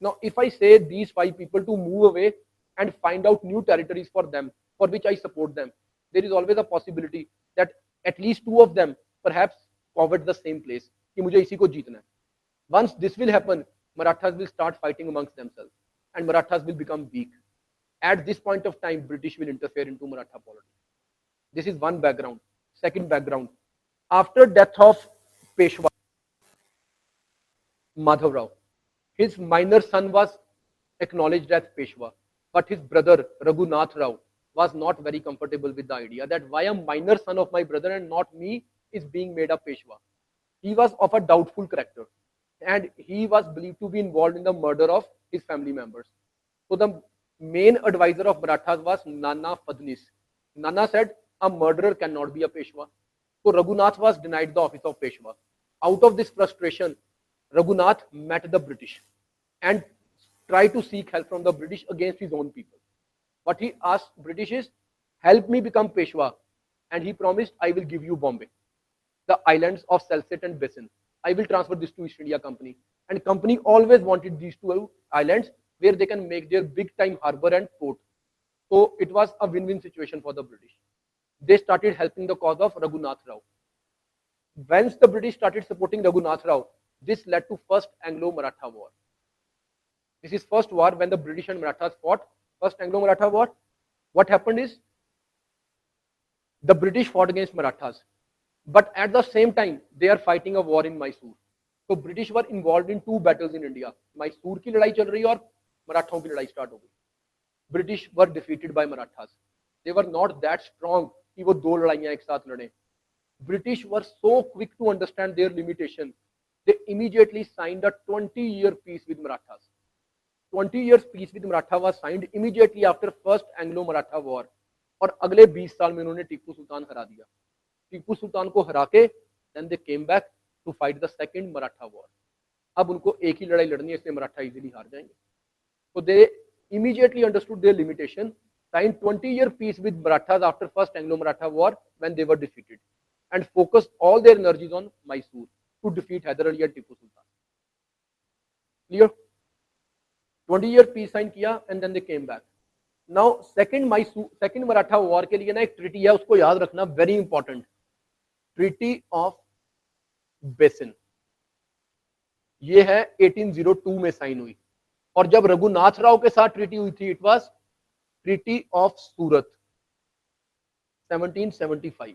[SPEAKER 2] Now, if I say these 5 people to move away and find out new territories for them, for which I support them, there is always a possibility that at least 2 of them perhaps covet the same place कि मुझे इसी को जीतना है. Once this will happen, Marathas will start fighting amongst themselves and Marathas will become weak. At this point of time, British will interfere into Maratha politics. This is one background. Second background, after death of Peshwa Madhav Rao, his minor son was acknowledged as Peshwa, but his brother Raghunath Rao was not very comfortable with the idea that why a minor son of my brother and not me is being made a Peshwa. He was of a doubtful character and he was believed to be involved in the murder of his family members. So the main advisor of Marathas was Nana Fadnis. Nana said a murderer cannot be a Peshwa. So Raghunath was denied the office of Peshwa. Out of this frustration, Raghunath met the British and tried to seek help from the British against his own people. What he asked British is, help me become Peshwa, and he promised, I will give you Bombay, the islands of Salsette and Basin. I will transfer this to East India Company. And company always wanted these two islands where they can make their big time harbor and port. So it was a win-win situation for the British. They started helping the cause of Raghunath Rao. Once the British started supporting Raghunath Rao, this led to First Anglo-Maratha War. This is first war when the British and Marathas fought. First Anglo-Maratha War. What happened is the British fought against Marathas, but at the same time they are fighting a war in Mysore. So British were involved in two battles in India. Mysore की लड़ाई चल रही है और मराठाओं की लड़ाई start हो गई. British were defeated by Marathas. They were not that strong कि वो दो लड़ाइयां एक साथ लड़ें. British were so quick to understand their limitation. They immediately signed a 20-year peace with Marathas. 20 years peace with Maratha was signed immediately after first Anglo-Maratha war. और अगले 20 साल में उन्होंने टीपू सुल्तान हरा दिया. टीपू सुल्तान को हरा के then they came back to fight the second Maratha war. अब उनको एक ही लड़ाई लड़नी है, इसलिए मराठा इजीली हार जाएंगे. So they immediately understood their limitation, signed 20-year peace with Marathas after first Anglo-Maratha war when they were defeated, and focused all their energies on Mysore to defeat Hyder Ali and Tipu Sultan. Clear? 20-year peace sign किया and then they came back. Now second Maratha war के लिए ना एक treaty है, उसको याद रखना, very important. Treaty of Basin. ये है 1802 में साइन हुई. और जब रघुनाथ राव के साथ ट्रीटी हुई थी, इट वाज ट्रीटी ऑफ सूरत 1775.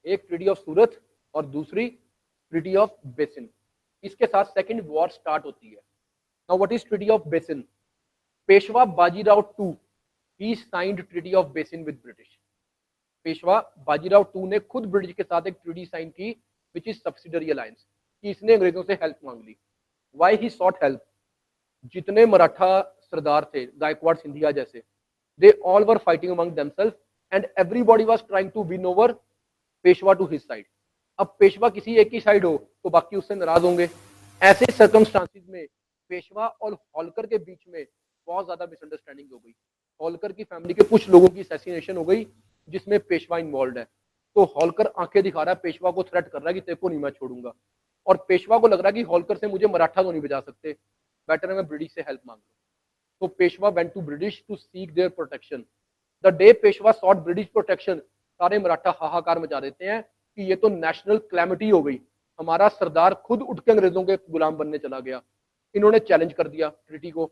[SPEAKER 2] एक ट्रीटी ऑफ सूरत और दूसरी ट्रीटी ऑफ बेसिन. इसके साथ सेकंड वॉर स्टार्ट होती है. Now what is treaty of Bassein? Peshwa Bajirao two he signed treaty of Bassein with British. Peshwa Bajirao two ने खुद ब्रिटिश के साथ एक ट्रीटी साइन की विच इज सब्सिडरी अलायंस, कि इसने अंग्रेजों से हेल्प मांग ली. Why he sought help? जितने मराठा सरदार थे, गायकवाड़ सिंधिया जैसे, they all were fighting among themselves and everybody was trying to win over Peshwa to his side. अब पेशवा किसी एक की साइड हो तो बाकी उससे नाराज होंगे. ऐसे सर्कमस्टांसिस में पेशवा और होलकर के बीच में बहुत ज्यादा मिसअंडरस्टैंडिंग हो गई. होलकर की फैमिली के कुछ लोगों की असैसिनेशन हो गई जिसमें पेशवा इन्वॉल्व है. तो होलकर आंखें दिखा रहा है, पेशवा को थ्रेट कर रहा है कि तेरे को नहीं मैं छोड़ूंगा. और पेशवा को लग रहा है कि होलकर से मुझे मराठा तो नहीं बचा सकते, बेटर है मैं ब्रिटिश से हेल्प मांग लूं. तो Peshwa went to British to seek their protection. The day Peshwa sought British protection, सारे मराठा हाहाकार मचा देते हैं कि ये तो नेशनल क्लैमिटी हो गई, हमारा सरदार खुद उठ के अंग्रेजों के गुलाम बनने चला गया. इन्होंने चैलेंज कर दिया ट्रीटी को.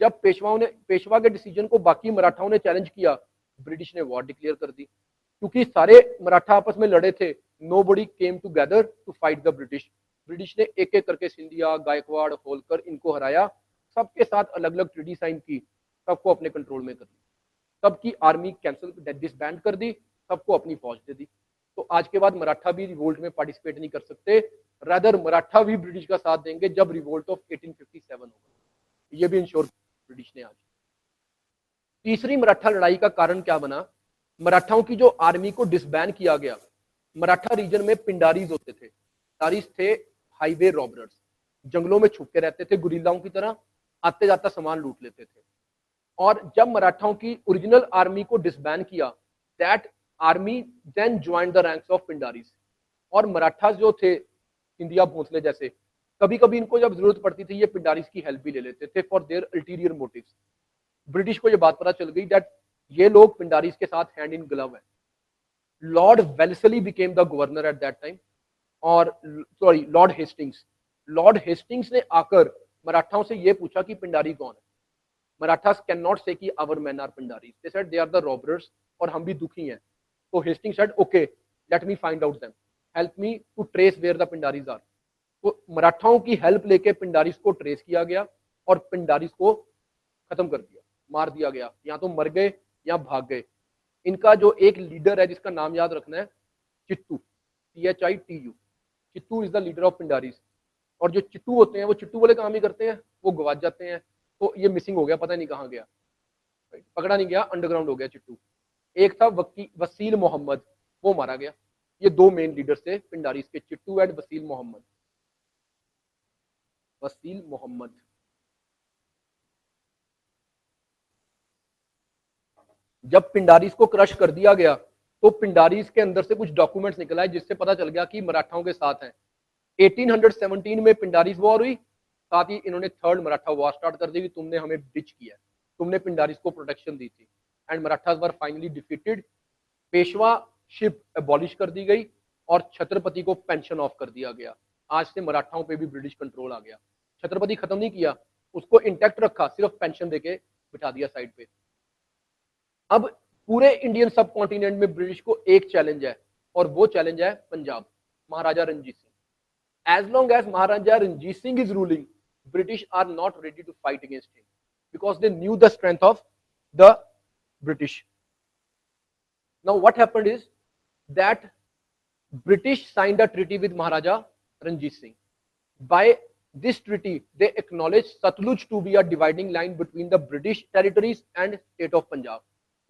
[SPEAKER 2] जब पेशवा के डिसीजन को बाकी मराठाओं ने चैलेंज किया, ब्रिटिश ने वॉर डिक्लेयर कर दी. क्योंकि सारे मराठा आपस में लड़े थे, nobody came together to fight the British. British ने एक एक करके सिंधिया, गायकवाड़, होलकर इनको हराया. सबके साथ अलग अलग ट्रीटी साइन की, सबको अपने कंट्रोल में कर दी. सबकी आर्मी कैंसिल डिसबैंड कर दी, सबको अपनी फौज दे दी. तो आज के बाद मराठा भी रिवोल्ट में पार्टिसिपेट नहीं कर सकते, रादर मराठा भी ब्रिटिश का साथ देंगे जब रिवोल्ट ऑफ 1857 होगा. ये भी इंश्योर ब्रिटिश ने आज. तीसरी मराठा लड़ाई का कारण क्या बना? मराठाओं की जो आर्मी को डिसबैंड किया गया. मराठा रीजन में पिंडारीज होते थे. पिंडारीज थे हाईवे रॉबर्स, जंगलों में छुप के रहते थे, गुरिल्लाओं की तरह आते जाता सामान लूट लेते थे. और जब मराठाओं की ओरिजिनल आर्मी को डिसबैंड किया, that army then joined the ranks of Pindaris. और मराठा जो थे इंडिया भोंसले जैसे, कभी कभी इनको जब जरूरत पड़ती थी ये पिंडारीज की हेल्प भी ले लेते थे for their ulterior motives. British को ये बात पता चल गई दैट ये लोग पिंडारीज के साथ हैंड इन ग्लव है. Lord Wellesley became the governor at that time, और sorry Lord Hastings. Lord Hastings ने आकर मराठाओं से ये पूछा कि पिंडारी कौन है. मराठास कैन नॉट से कि our men are Pindaris, they said they are the robbers और हम भी दुखी हैं. तो Hastings said okay let me find out them, help me to trace where the Pindaris are. तो मराठाओं की हेल्प लेके पिंडारीज को ट्रेस किया गया और पिंडारीज को खत्म कर दिया, मार दिया गया. या तो मर गए या भाग गए. इनका जो एक लीडर है जिसका नाम याद रखना है, Chittu, CHITU. Chittu is the leader of Pindaris. और जो चित्तू होते हैं वो चित्तू वाले काम ही करते हैं, वो गवाच जाते हैं. तो ये मिसिंग हो गया, पता नहीं कहाँ गया, पकड़ा नहीं गया, अंडरग्राउंड हो गया चिट्टू. एक था वसील मोहम्मद, वो मारा गया. ये दो मेन लीडर्स थे पिंडारीज के, चिट्टू एंड वसील मोहम्मद। वसील मोहम्मद जब पिंडारीज को क्रश कर दिया गया तो पिंडारीज के अंदर से कुछ डॉक्यूमेंट्स निकल आए जिससे पता चल गया कि मराठाओं के साथ हैं। 1817 में पिंडारीज वॉर हुई, साथ ही इन्होंने थर्ड मराठा वॉर स्टार्ट कर दी, तुमने हमें डिच किया, तुमने पिंडारीज को प्रोटेक्शन दी थी, and Marathas were finally defeated. Peshwaship abolish कर दी गई और छत्रपति को पेंशन ऑफ कर दिया गया। आज से मराठाओं पे भी ब्रिटिश कंट्रोल आ गया। छत्रपति खत्म नहीं किया, उसको इंटैक्ट रखा, सिर्फ पेंशन देके बिठा दिया साइड पे। अब पूरे इंडियन सब कॉन्टिनेंट में ब्रिटिश को एक चैलेंज है, और वो चैलेंज है Punjab, Maharaja Ranjit Singh. As long as Maharaja Ranjit Singh is ruling, British are not ready to fight against him because they knew the strength of the British. Now what happened is that British signed a treaty with Maharaja Ranjit Singh. By this treaty, they acknowledged Satluj to be a dividing line between the British territories and state of Punjab.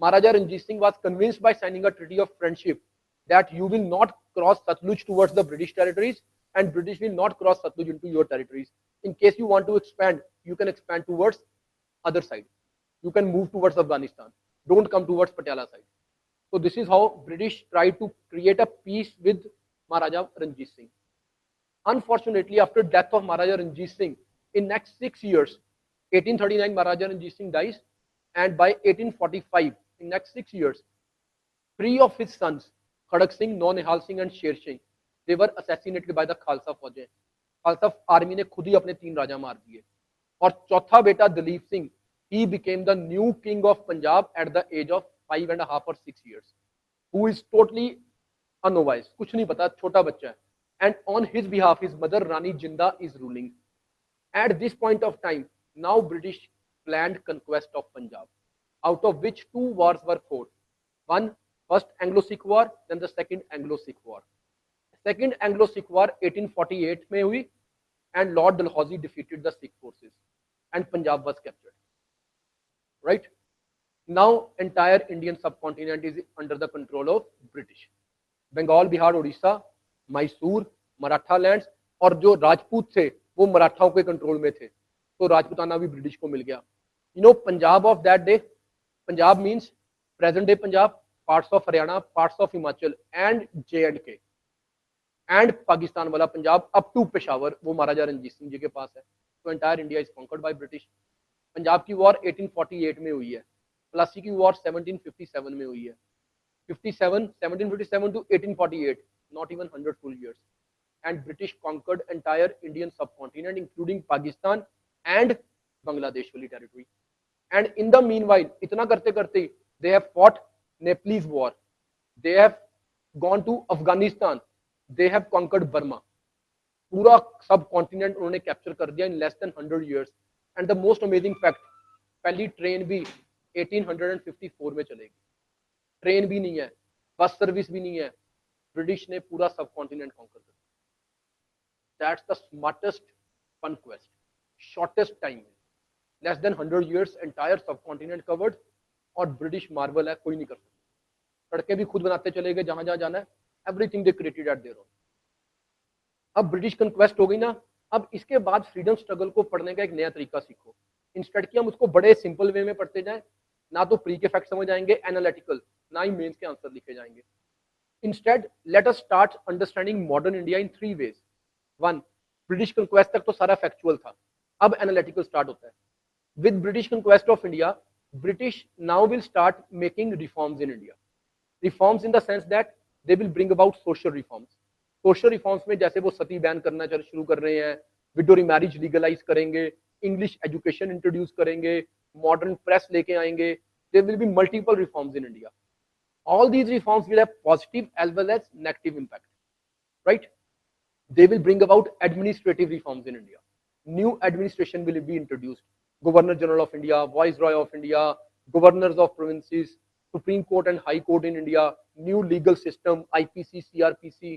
[SPEAKER 2] Maharaja Ranjit Singh was convinced by signing a treaty of friendship that you will not cross Satluj towards the British territories and British will not cross Satluj into your territories. In case you want to expand, you can expand towards other side. You can move towards Afghanistan. Don't come towards Patiala side. So this is how British tried to create a peace with Maharaja Ranjit Singh. Unfortunately, after death of Maharaja Ranjit Singh, in next 6 years, 1839 Maharaja Ranjit Singh dies, and by 1845, in next 6 years, 3 of his sons, Khadak Singh, Nonihal Singh and Sher Singh, they were assassinated by the Khalsa फौजें। Khalsa army ने खुद ही अपने 3 राजा मार दिए। और चौथा बेटा Dalip Singh, he became the new king of Punjab at the age of 5.5 or 6 years, who is totally unwise, कुछ नहीं पता, छोटा बच्चा है। And on his behalf, his mother Rani Jinda is ruling. At this point of time, now British planned conquest of Punjab, out of which 2 wars were fought. One, first Anglo-Sikh War, then the second Anglo-Sikh War. Second Anglo-Sikh War 1848 में हुई, and Lord Dalhousie defeated the Sikh forces, and Punjab was captured. Right? Now entire Indian subcontinent is under the control of British. Bengal, Bihar, Odisha, Mysore, Maratha lands, और जो राजपूत थे वो मराठाओं के control में थे, तो राजपूताना भी ब्रिटिश को मिल गया। You know Punjab of that day, Punjab means present day Punjab, parts of Haryana, parts of Himachal and J&K, and Pakistan वाला पंजाब अप टू पेशावर वो महाराजा रणजीत सिंह जी के पास है। तो entire India is conquered by British. Punjab की वॉर 1848 में हुई है, प्लासी की वॉर 1757 में हुई है। 1757 to 1848, not even 100 full years, and British conquered entire Indian subcontinent including Pakistan and Bangladesh wali territory. And in the meanwhile, इतना करते करते they have fought Nepalese war, they have gone to Afghanistan, they have conquered Burma. पूरा सब continent उन्होंने capture कर दिया in less than 100 years. And the most amazing fact, पहली train भी 1854 में चलेगी। ट्रेन भी नहीं है, बस सर्विस भी नहीं है, ब्रिटिश ने पूरा सब कॉन्टिनेंट कॉन्कर कर दिया। That's the smartest conquest, shortest time, less than 100 years, entire सब कॉन्टिनेंट कवर्ड, और ब्रिटिश मार्वल है, कोई नहीं कर सकता। सड़कें भी खुद बनाते चले गए जहां जहां जाना है, everything they created at their own. अब ब्रिटिश कंक्वेस्ट हो गई ना, अब इसके बाद फ्रीडम स्ट्रगल को पढ़ने का एक नया तरीका सीखो। इंस्टेड कि हम उसको बड़े सिंपल वे में पढ़ते जाएं, ना तो प्री के फैक्ट समझ आएंगे एनालिटिकल, ना ही मेंस के आंसर लिखे जाएंगे। Instead let us start understanding modern India in 3 ways। 1, British conquest तक तो सारा फैक्चुअल था, अब एनालिटिकल स्टार्ट होता है। With British conquest of India, British now will start making reforms in India. Reforms in the sense that they will bring about social reforms. Social reforms में जैसे वो सती बैन करना शुरू कर रहे हैं, विडो मैरिज लीगलाइज करेंगे, इंग्लिश एजुकेशन इंट्रोड्यूस करेंगे, मॉडर्न प्रेस लेके आएंगे। There will be multiple reforms in India. All these reforms will have positive as well as negative impact, right? They will bring about administrative reforms in India. New administration will be introduced. Governor General of India, Viceroy of India, governors of provinces, Supreme Court and High Court in India, new legal system, IPC, CRPC,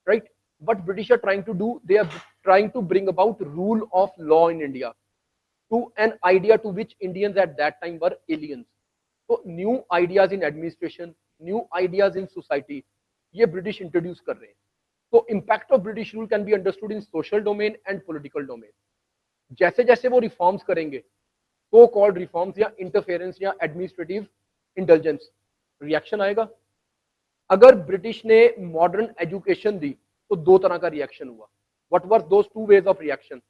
[SPEAKER 2] right? What British are trying to do, they are trying to bring about rule of law in India, to an idea to which Indians at that time were aliens. So new ideas in administration, new ideas in society, ये British introduce कर रहे हैं। तो impact of British rule can be understood in social domain and political domain. जैसे जैसे वो reforms करेंगे, को कॉल्ड रिफॉर्म्स या इंटरफेरेंस या एडमिनिस्ट्रेटिव इंटेलिजेंस, रिएक्शन आएगा। अगर ब्रिटिश ने मॉडर्न एजुकेशन दी तो दो तरह का रिएक्शन हुआ। What were those two ways of reaction?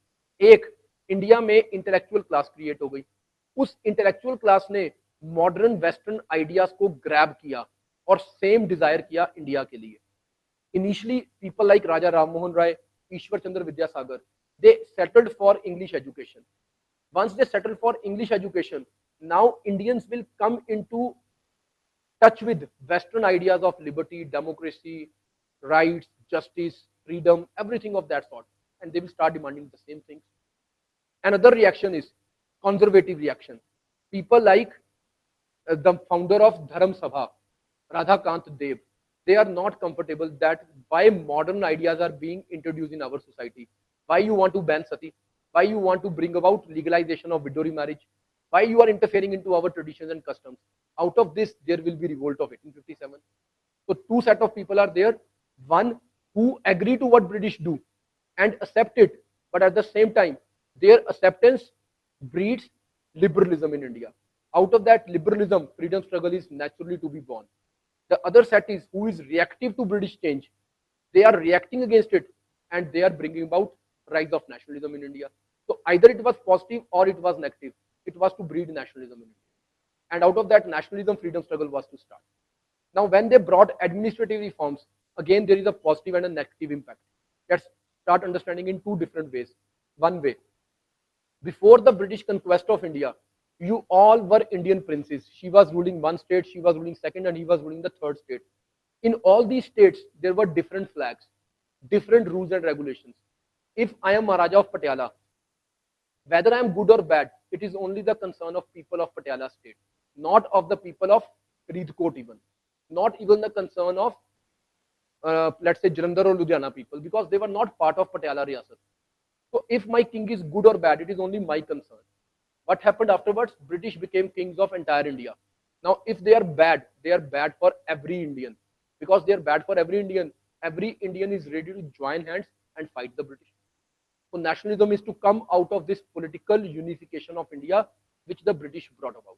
[SPEAKER 2] एक, इंडिया में इंटेलेक्चुअल क्लास क्रिएट हो गई। उस इंटेलेक्चुअल क्लास ने मॉडर्न वेस्टर्न आइडियाज को ग्रैब किया और सेम डिजायर किया इंडिया के लिए। Initially people like Raja Ram Mohan Roy, Ishwar Chandra Vidyasagar, they settled for English education. Once they settle for English education, now Indians will come into touch with Western ideas of liberty, democracy, rights, justice, freedom, everything of that sort, and they will start demanding the same things. Another reaction is conservative reaction. People like the founder of Dharam Sabha, Radhakant Dev, they are not comfortable that why modern ideas are being introduced in our society. Why you want to ban sati? Why you want to bring about legalization of widow remarriage? Why you are interfering into our traditions and customs? Out of this, there will be revolt of 1857. So two set of people are there. One who agree to what British do and accept it, but at the same time, their acceptance breeds liberalism in India. Out of that liberalism, freedom struggle is naturally to be born. The other set is who is reactive to British change. They are reacting against it and they are bringing about rise of nationalism in India. So either it was positive or it was negative. It was to breed nationalism in India. And out of that nationalism, freedom struggle was to start. Now, when they brought administrative reforms, again there is a positive and a negative impact. Let's start understanding in two different ways. One way, before the British conquest of India, you all were Indian princes. She was ruling one state, she was ruling second, and he was ruling the third state. In all these states, there were different flags, different rules and regulations. If I am Maharaja of Patiala, whether I am good or bad, it is only the concern of people of Patiala state, not of the people of Faridkot even, not even the concern of let's say Jalandhar or Ludhiana people, because they were not part of Patiala Riyasat. So if my king is good or bad, it is only my concern. What happened afterwards? British became kings of entire India. Now, if they are bad for every Indian. Because they are bad for every Indian is ready to join hands and fight the British. So nationalism is to come out of this political unification of India, which the British brought about.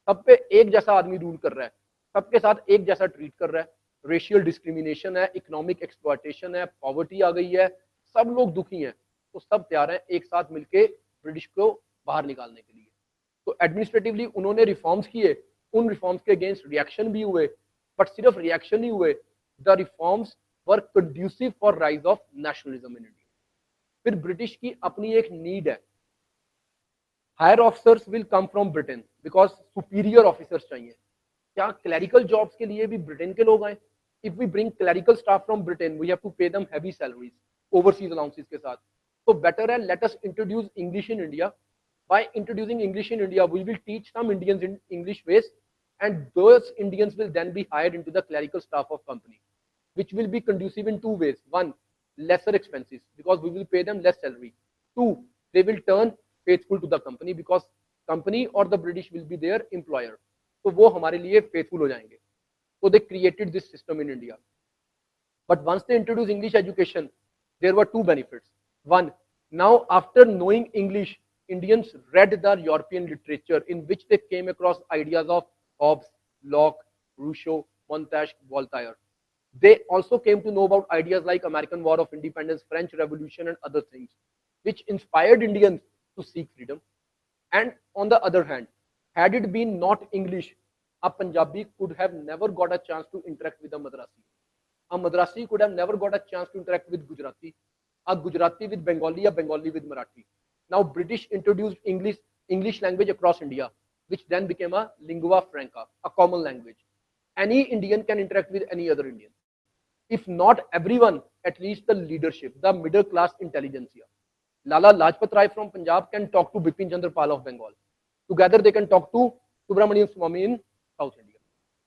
[SPEAKER 2] सब पे एक जैसा आदमी rule कर रहा है, सबके साथ एक जैसा ट्रीट कर रहा है, रेशियल डिस्क्रिमिनेशन है, इकोनॉमिक एक्सप्लॉयटेशन है, पॉवर्टी आ गई है, सब लोग दुखी हैं, तो सब तैयार हैं एक साथ मिलके ब्रिटिश को बाहर निकालने के लिए. तो एडमिनिस्ट्रेटिवली उन्होंने रिफॉर्म्स किए, उन रिफॉर्म्स के अगेंस्ट रिएक्शन भी हुए, बट सिर्फ रिएक्शन ही हुए, the reforms were conducive for rise of nationalism in India. फिर ब्रिटिश की अपनी एक नीड है, higher officers will come from Britain because superior officers चाहिए. क्या क्लैरिकल जॉब्स के लिए भी ब्रिटेन के लोग आए? If we bring clerical staff from Britain, we have to pay them heavy salaries overseas allowances के साथ. तो बेटर है let us introduce English in India. By introducing English in India, we will teach some Indians in English ways, and those Indians will then be hired into the clerical staff of company, which will be conducive in two ways. One, lesser expenses because we will pay them less salary. Two, they will turn faithful to the company because company or the British will be their employer. तो वो हमारे लिए faithful हो जाएंगे. So they created this system in India. But once they introduced English education, there were two benefits. One, now after knowing English, Indians read the European literature in which they came across ideas of Hobbes, Locke, Rousseau, Montaigne, Voltaire. They also came to know about ideas like American War of Independence, French Revolution, and other things, which inspired Indians to seek freedom. And on the other hand, had it been not English, a Punjabi could have never got a chance to interact with a Madrasi. A Madrasi could have never got a chance to interact with Gujarati, a Gujarati with Bengali, a Bengali with Marathi. Now British introduced English language across India, which then became a lingua franca, a common language. Any Indian can interact with any other Indian. If not everyone, at least the leadership, the middle class intelligentsia. Lala Lajpat Rai from Punjab can talk to Bipin Chandra Pal of Bengal. Together they can talk to Subramanian Swamy in South India.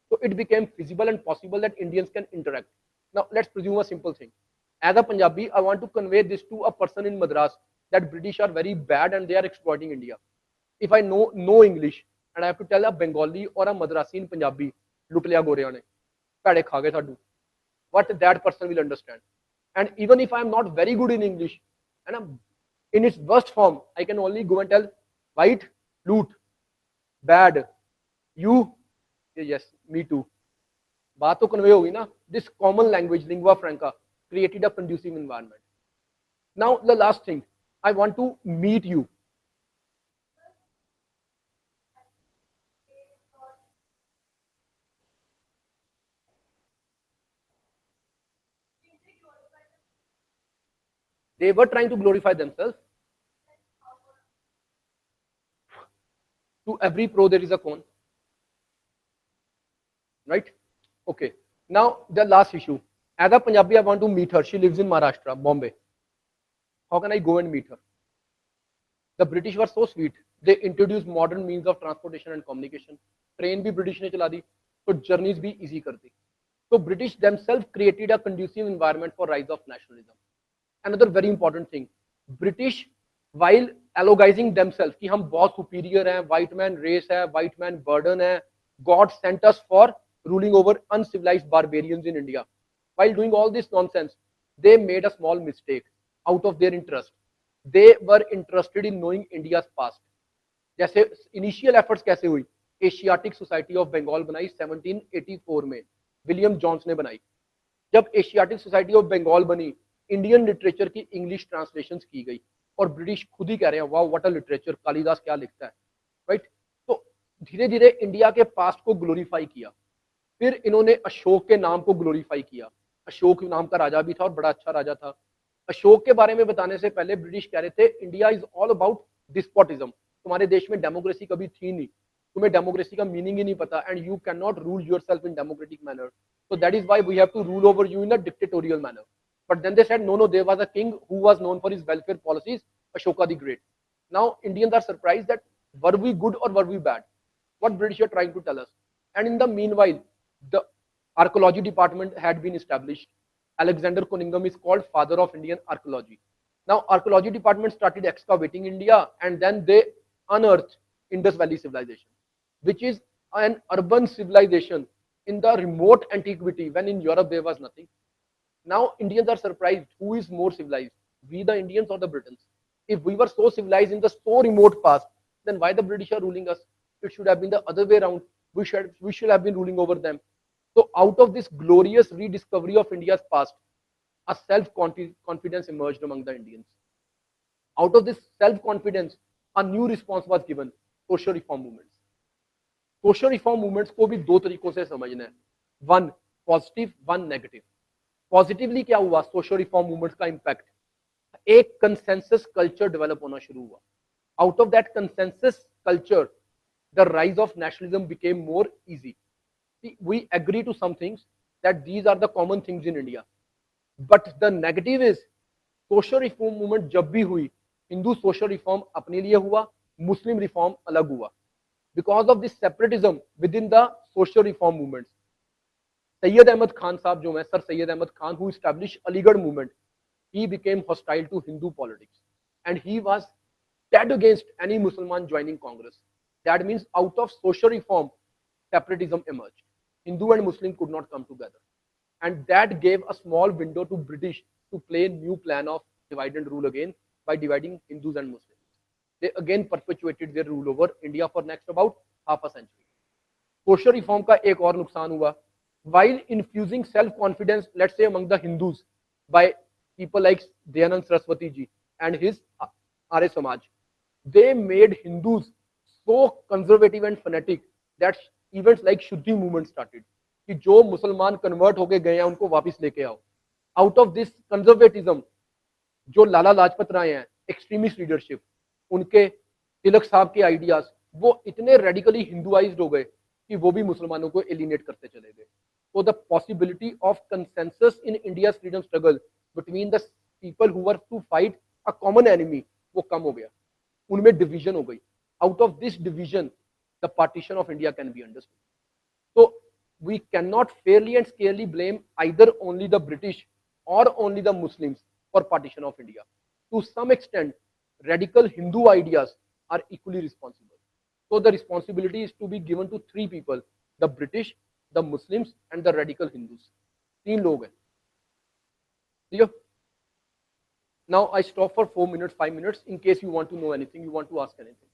[SPEAKER 2] So it became feasible and possible that Indians can interact. Now let's presume a simple thing. As a Punjabi, I want to convey this to a person in Madras, that British are very bad and they are exploiting India. If I know English and I have to tell a Bengali or a Madrasi in Punjabi, लुट लिया गोरिया ने, भैड़े खा गए साडू, what that person will understand. And even if I'm not very good in English, and I'm in its worst form, I can only go and tell white, loot, bad, you, yes, me too. बात तो convey होगी ना. This common language, lingua franca, created a conducive environment. Now the last thing, I want to meet you. They were trying to glorify themselves. To every pro there is a con, right? Okay. Now the last issue. As a Punjabi, I want to meet her. She lives in Maharashtra, Bombay. How can I go and meet her? The British were so sweet. They introduced modern means of transportation and communication. Train भी British ने चला दी, तो journeys भी easy कर दी. So British themselves created a conducive environment for rise of nationalism. Another very important thing, British while alleging themselves कि हम बहुत superior हैं, white man race है, white man burden है, God sent us for ruling over uncivilized barbarians in India. While doing all this nonsense, they made a small mistake out of their interest. They were interested in knowing India's past. जैसे initial efforts कैसे हुई, Asiatic society of Bengal बनाई 1784 में, William Jones ने बनाई. जब Asiatic society of Bengal बनी, Indian literature की इंग्लिश ट्रांसलेशंस की गई और ब्रिटिश खुद ही कह रहे हैं वाह व्हाट अ लिटरेचर, कालिदास क्या लिखता है, राइट. तो धीरे धीरे इंडिया के पास्ट को ग्लोरीफाई किया. फिर इन्होंने अशोक के नाम को ग्लोरीफाई किया. अशोक नाम का राजा भी था और बड़ा अच्छा राजा था. अशोक के बारे में बताने से पहले ब्रिटिश कह रहे थे India is all about despotism. तुम्हारे देश में डेमोक्रेसी कभी थी नहीं, तुम्हें डेमोक्रेसी का मीनिंग ही नहीं पता, and you can not rule yourself in democratic manner. So that is why we have to rule over you in a dictatorial manner. But then they said, no, there was a king who was known for his welfare policies, Ashoka the Great. Now Indians are surprised that were we good or were we bad? What British are trying to tell us. And in the meanwhile, the archaeology department had been established. Alexander Cunningham is called father of Indian archaeology. Now archaeology department started excavating India, and then they unearthed Indus Valley civilization, which is an urban civilization in the remote antiquity when in Europe there was nothing. Now Indians are surprised who is more civilized, we the Indians or the Britons. If we were so civilized in the so remote past, then why the British are ruling us? It should have been the other way around. We should have been ruling over them. So out of this glorious rediscovery of India's past, a self-confidence emerged among the Indians. Out of this self-confidence, a new response was given, social reform movements. Social reform movements को भी दो तरीकों से समझना है, one positive, one negative. Positively क्या हुआ social reform movements का इंपैक्ट, एक कंसेंसस कल्चर डेवलप होना शुरू हुआ. Out of that consensus culture the rise of nationalism became more easy. We agree to some things that these are the common things in India, but the negative is social reform movement जब भी हुई, Hindu social reform अपने लिए हुआ, मुस्लिम reform अलग हुआ. Because of this separatism within the social reform movements, Sayyid Ahmad Khan साहब जो है, Sir Sayyid Ahmad Khan, who established Aligarh movement, he became hostile to Hindu politics, and he was dead against any Musliman joining Congress. That means out of social reform, separatism emerged. Hindu and Muslim could not come together, and that gave a small window to British to play a new plan of divide and rule again by dividing Hindus and Muslims. They again perpetuated their rule over India for next about half a century. Social reform का एक और नुकसान हुआ, while infusing self-confidence, let's say among the Hindus, by people like Dayanand Saraswati ji and his Arya Samaj, they made Hindus so conservative and fanatic that events like Shuddhi movement started. कि जो मुसलमान convert होके गए हैं उनको वापस लेके आओ. Out of this conservatism, जो लाला लाजपत राय हैं, extremist leadership, उनके तिलक साहब के आइडियाज वो इतने रेडिकली हिंदुआइज्ड हो गए कि वो भी मुसलमानों को एलिनेट करते चले गए. तो the possibility of consensus in India freedom struggle between the people who were to fight a common enemy वो कम हो गया, उनमें डिवीजन हो गई. Out of this division the partition of India can be understood. तो we can not fairly and scarcely blame either only the British or only the Muslims for partition of India. To some extent, radical Hindu ideas are equally responsible. So the responsibility is to be given to three people: the British, the Muslims, and the radical Hindus. तीन लोग हैं. clear? Now I stop for 4 minutes, 5 minutes in case you want to know anything, you want to ask anything.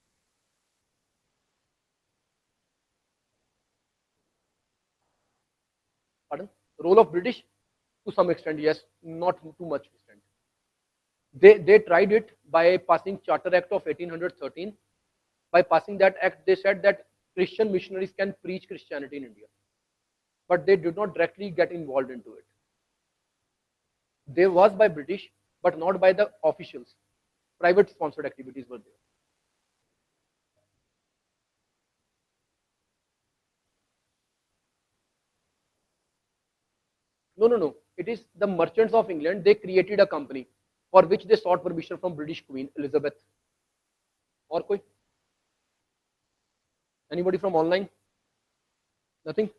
[SPEAKER 2] Pardon? Role of British? To some extent, yes, not too much extent. They tried it by passing Charter Act of 1813. By passing that act, they said that Christian missionaries can preach Christianity in India. But they did not directly get involved into it. They was by British, but not by the officials. Private sponsored activities were there. No, no, no. It is the merchants of England. They created a company for which they sought permission from British Queen Elizabeth. Or koi? Anybody from online? Nothing?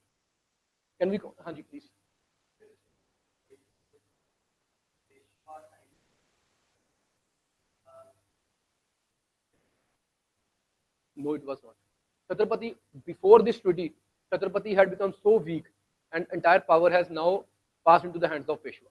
[SPEAKER 2] Can we go? Hanji, please. No, it was not. Chhatrapati, before this treaty, Chhatrapati had become so weak and entire power has now passed into the hands of Peshwa.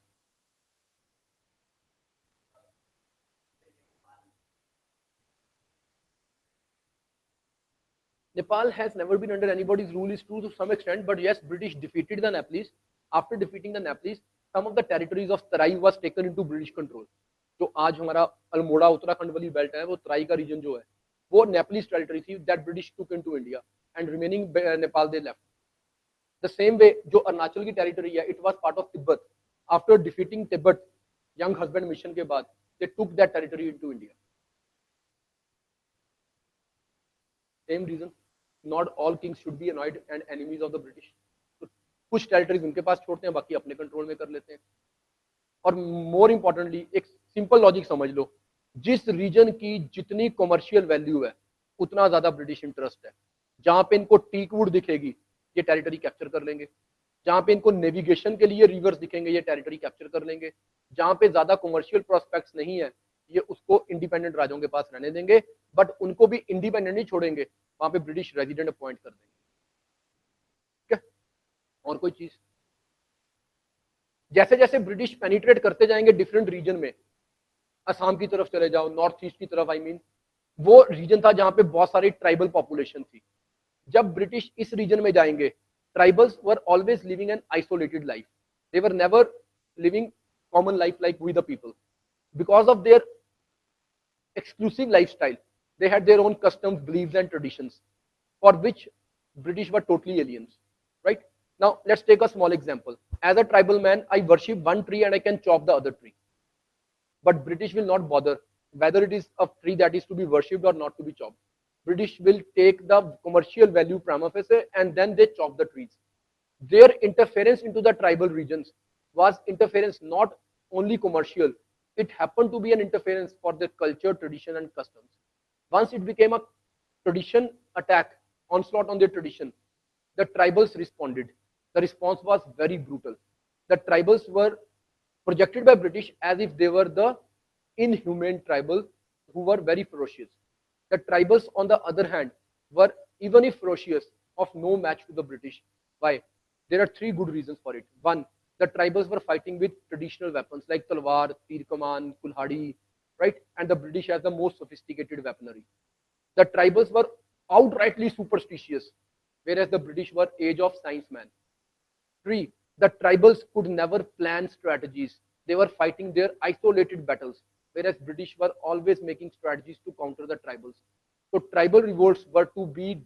[SPEAKER 2] Nepal has never been under anybody's rule is true to some extent, but yes, British defeated the Nepalese. After defeating the Nepalese, some of the territories of Tarai was taken into British control. जो आज हमारा अल्मोड़ा उत्तराखंड वाली belt है वो तराई का reason जो है वो नेपलीज टेरिटरी थी that British took into India and remaining Nepal they left the same way जो अरुणाचल की टेरिटरी है it was part of Tibet after defeating Tibet Younghusband mission के बाद they took that territory into India same reason not all kings should be annoyed and enemies of the British तो कुछ territories उनके पास छोड़ते हैं बाकी अपने कंट्रोल में कर लेते हैं और मोर इंपॉर्टेंटली एक सिंपल लॉजिक समझ लो जिस रीजन की जितनी कमर्शियल वैल्यू है उतना ज्यादा ब्रिटिश इंटरेस्ट है जहां पे इनको टीक वुड दिखेगी ये टेरिटरी कैप्चर कर लेंगे जहां पे इनको नेविगेशन के लिए रिवर्स दिखेंगे ये टेरिटरी कैप्चर कर लेंगे जहां पे ज्यादा कमर्शियल प्रोस्पेक्ट्स नहीं है ये उसको इंडिपेंडेंट राज्यों के पास रहने देंगे बट उनको भी इंडिपेंडेंट नहीं छोड़ेंगे वहां पे ब्रिटिश रेजिडेंट अपॉइंट कर देंगे ठीक है और कोई चीज जैसे जैसे ब्रिटिश पेनिट्रेट करते जाएंगे डिफरेंट रीजन में असम की तरफ चले जाओ नॉर्थ ईस्ट की तरफ आई मीन वो रीजन था जहां पे बहुत सारी ट्राइबल पॉपुलेशन थी जब ब्रिटिश इस रीजन में जाएंगे tribals were always living an isolated life they were never living common life like we the people because of their exclusive lifestyle they had their own customs beliefs and traditions for which British were totally aliens right now let's take a small example as a tribal man I worship one tree and I can chop the other tree but British will not bother whether it is a tree that is to be worshipped or not to be chopped British will take the commercial value prima facie and then they chop the trees their interference into the tribal regions was interference not only commercial it happened to be an interference for their culture, tradition, and customs. Once it became a tradition attack, onslaught on their tradition, the tribals responded. The response was very brutal. The tribals were projected by British as if they were the inhumane tribal who were very ferocious. The tribals, on the other hand, were even if ferocious, of no match to the British. Why? There are three good reasons for it. One, the tribals were fighting with traditional weapons like talwar, tir kaman, kulhadi, right? And the British has the most sophisticated weaponry. The tribals were outrightly superstitious, whereas the British were age of science man. Three, the tribals could never plan strategies. They were fighting their isolated battles, whereas British were always making strategies to counter the tribals. So tribal revolts were to be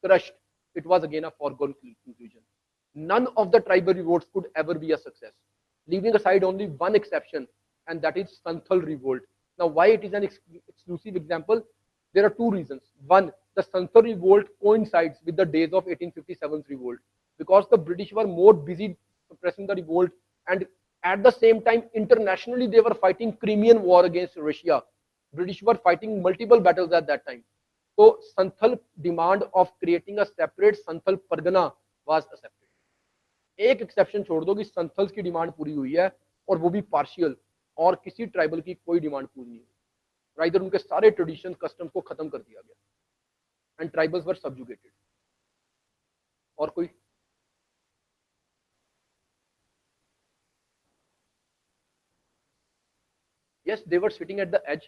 [SPEAKER 2] crushed. It was again a foregone conclusion. None of the tribal revolts could ever be a success, leaving aside only one exception, and that is Santhal revolt. Now, why it is an exclusive example? There are two reasons. One, the Santhal revolt coincides with the days of 1857's revolt, because the British were more busy suppressing the revolt, and at the same time, internationally, they were fighting Crimean War against Russia. British were fighting multiple battles at that time. So, Santhal demand of creating a separate Santhal Pargana was accepted. एक exception छोड़ दो कि संथल्स की demand पूरी हुई है और वो भी पार्शियल और किसी ट्राइबल की कोई डिमांड पूरी नहीं हुई राइदर उनके सारे ट्रेडिशन कस्टम्स को खत्म कर दिया गया एंड ट्राइबल्स वर सबजुगेटेड और कोई yes, they were sitting at the edge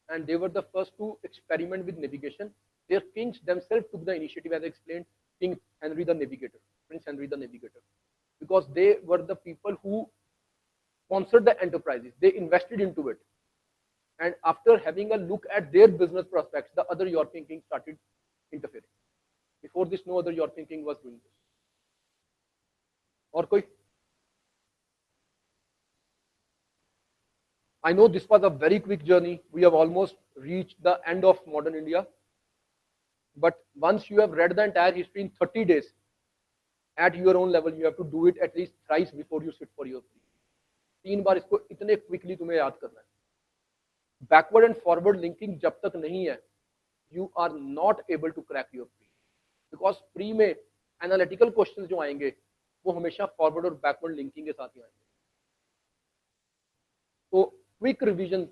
[SPEAKER 2] and they were the first to experiment with navigation. Their kings themselves took the initiative, as I explained, King Henry the Navigator, Prince Henry the Navigator, because they were the people who sponsored the enterprises. They invested into it. And after having a look at their business prospects, the other European kings started interfering. Before this, no other European king was doing this. Or koi? I know this was a very quick journey. We have almost reached the end of modern India. But once you have read the entire history in 30 days, at your own level, you have to do it at least thrice before you sit for your pre. 3 बार इसको इतने quickly तुम्हें याद करना है. Backward and forward linking जब तक नहीं है, you are not able to crack your pre, because pre में एनालिटिकल क्वेश्चंस जो आएंगे वो हमेशा फॉरवर्ड और बैकवर्ड लिंकिंग के साथ ही आएंगे. तो quick revision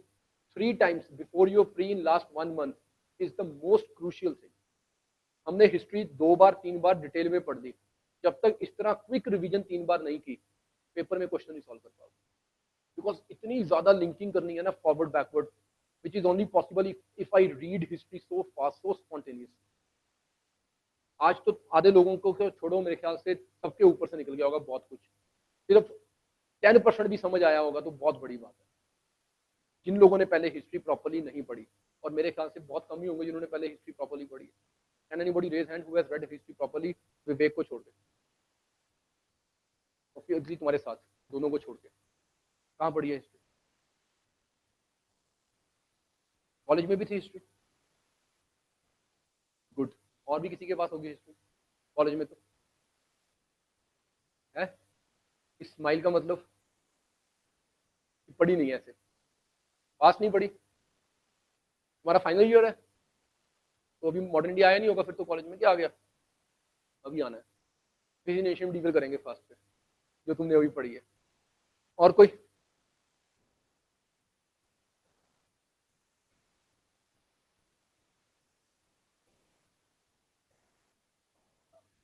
[SPEAKER 2] 3 times before your pre in last 1 month is the most crucial thing. हमने हिस्ट्री 2 बार 3 बार डिटेल में पढ़ दी. जब तक इस तरह क्विक रिवीजन 3 बार नहीं की, पेपर में क्वेश्चन नहीं सॉल्व कर पाओगे, बिकॉज इतनी ज्यादा लिंकिंग करनी है ना forward backward, which is only possible if I read history so fast, so spontaneous. आज तो आधे लोगों को छोड़ो, मेरे ख्याल से सबके ऊपर से निकल गया होगा बहुत कुछ. सिर्फ 10% भी समझ आया होगा तो बहुत बड़ी बात है. जिन लोगों ने पहले हिस्ट्री प्रॉपर्ली नहीं पढ़ी, और मेरे ख्याल से बहुत कम ही होंगे जिन्होंने पहले हिस्ट्री प्रॉपर्ली पढ़ी. Can anybody raise hand who has read history properly? Vivek को छोड़ के, ऑब्वियसली तुम्हारे साथ, दोनों को छोड़ के. कहाँ पढ़ी है हिस्ट्री? कॉलेज में भी थी हिस्ट्री? गुड. और भी किसी के पास होगी हिस्ट्री कॉलेज में? तो है. स्माइल का मतलब पढ़ी नहीं है, ऐसे पास नहीं पढ़ी. तुम्हारा फाइनल ईयर है तो अभी मॉडर्न इंडिया आया नहीं होगा, फिर तो कॉलेज में क्या आ गया, अभी आना है. किसी ने एशियन डील करेंगे फास्ट पे, जो तुमने अभी पढ़ी है. और कोई?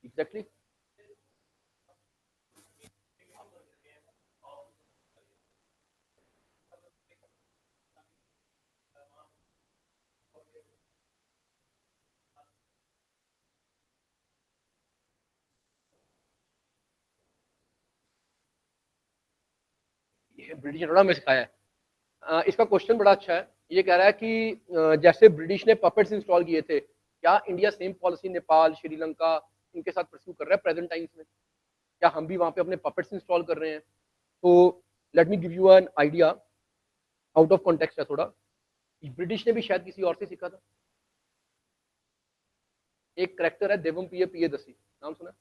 [SPEAKER 2] एग्जैक्टली. ये ब्रिटिश ने थोड़ा में सिखाया है. इसका क्वेश्चन बड़ा अच्छा है. ये कह रहा है कि जैसे ब्रिटिश ने पपेट्स इंस्टॉल किए थे, क्या India same policy Nepal, Sri Lanka इनके साथ परस्यू कर रहा है प्रेजेंट टाइम्स में? क्या हम भी वहां पे अपने पपेट्स इंस्टॉल कर रहे हैं? तो let me give you an idea. Out of context है थोड़ा. ब्रिटिश ने भी शायद किसी और से सीखा था. एक करेक्टर है देवमपिय पियदसी, नाम सुना?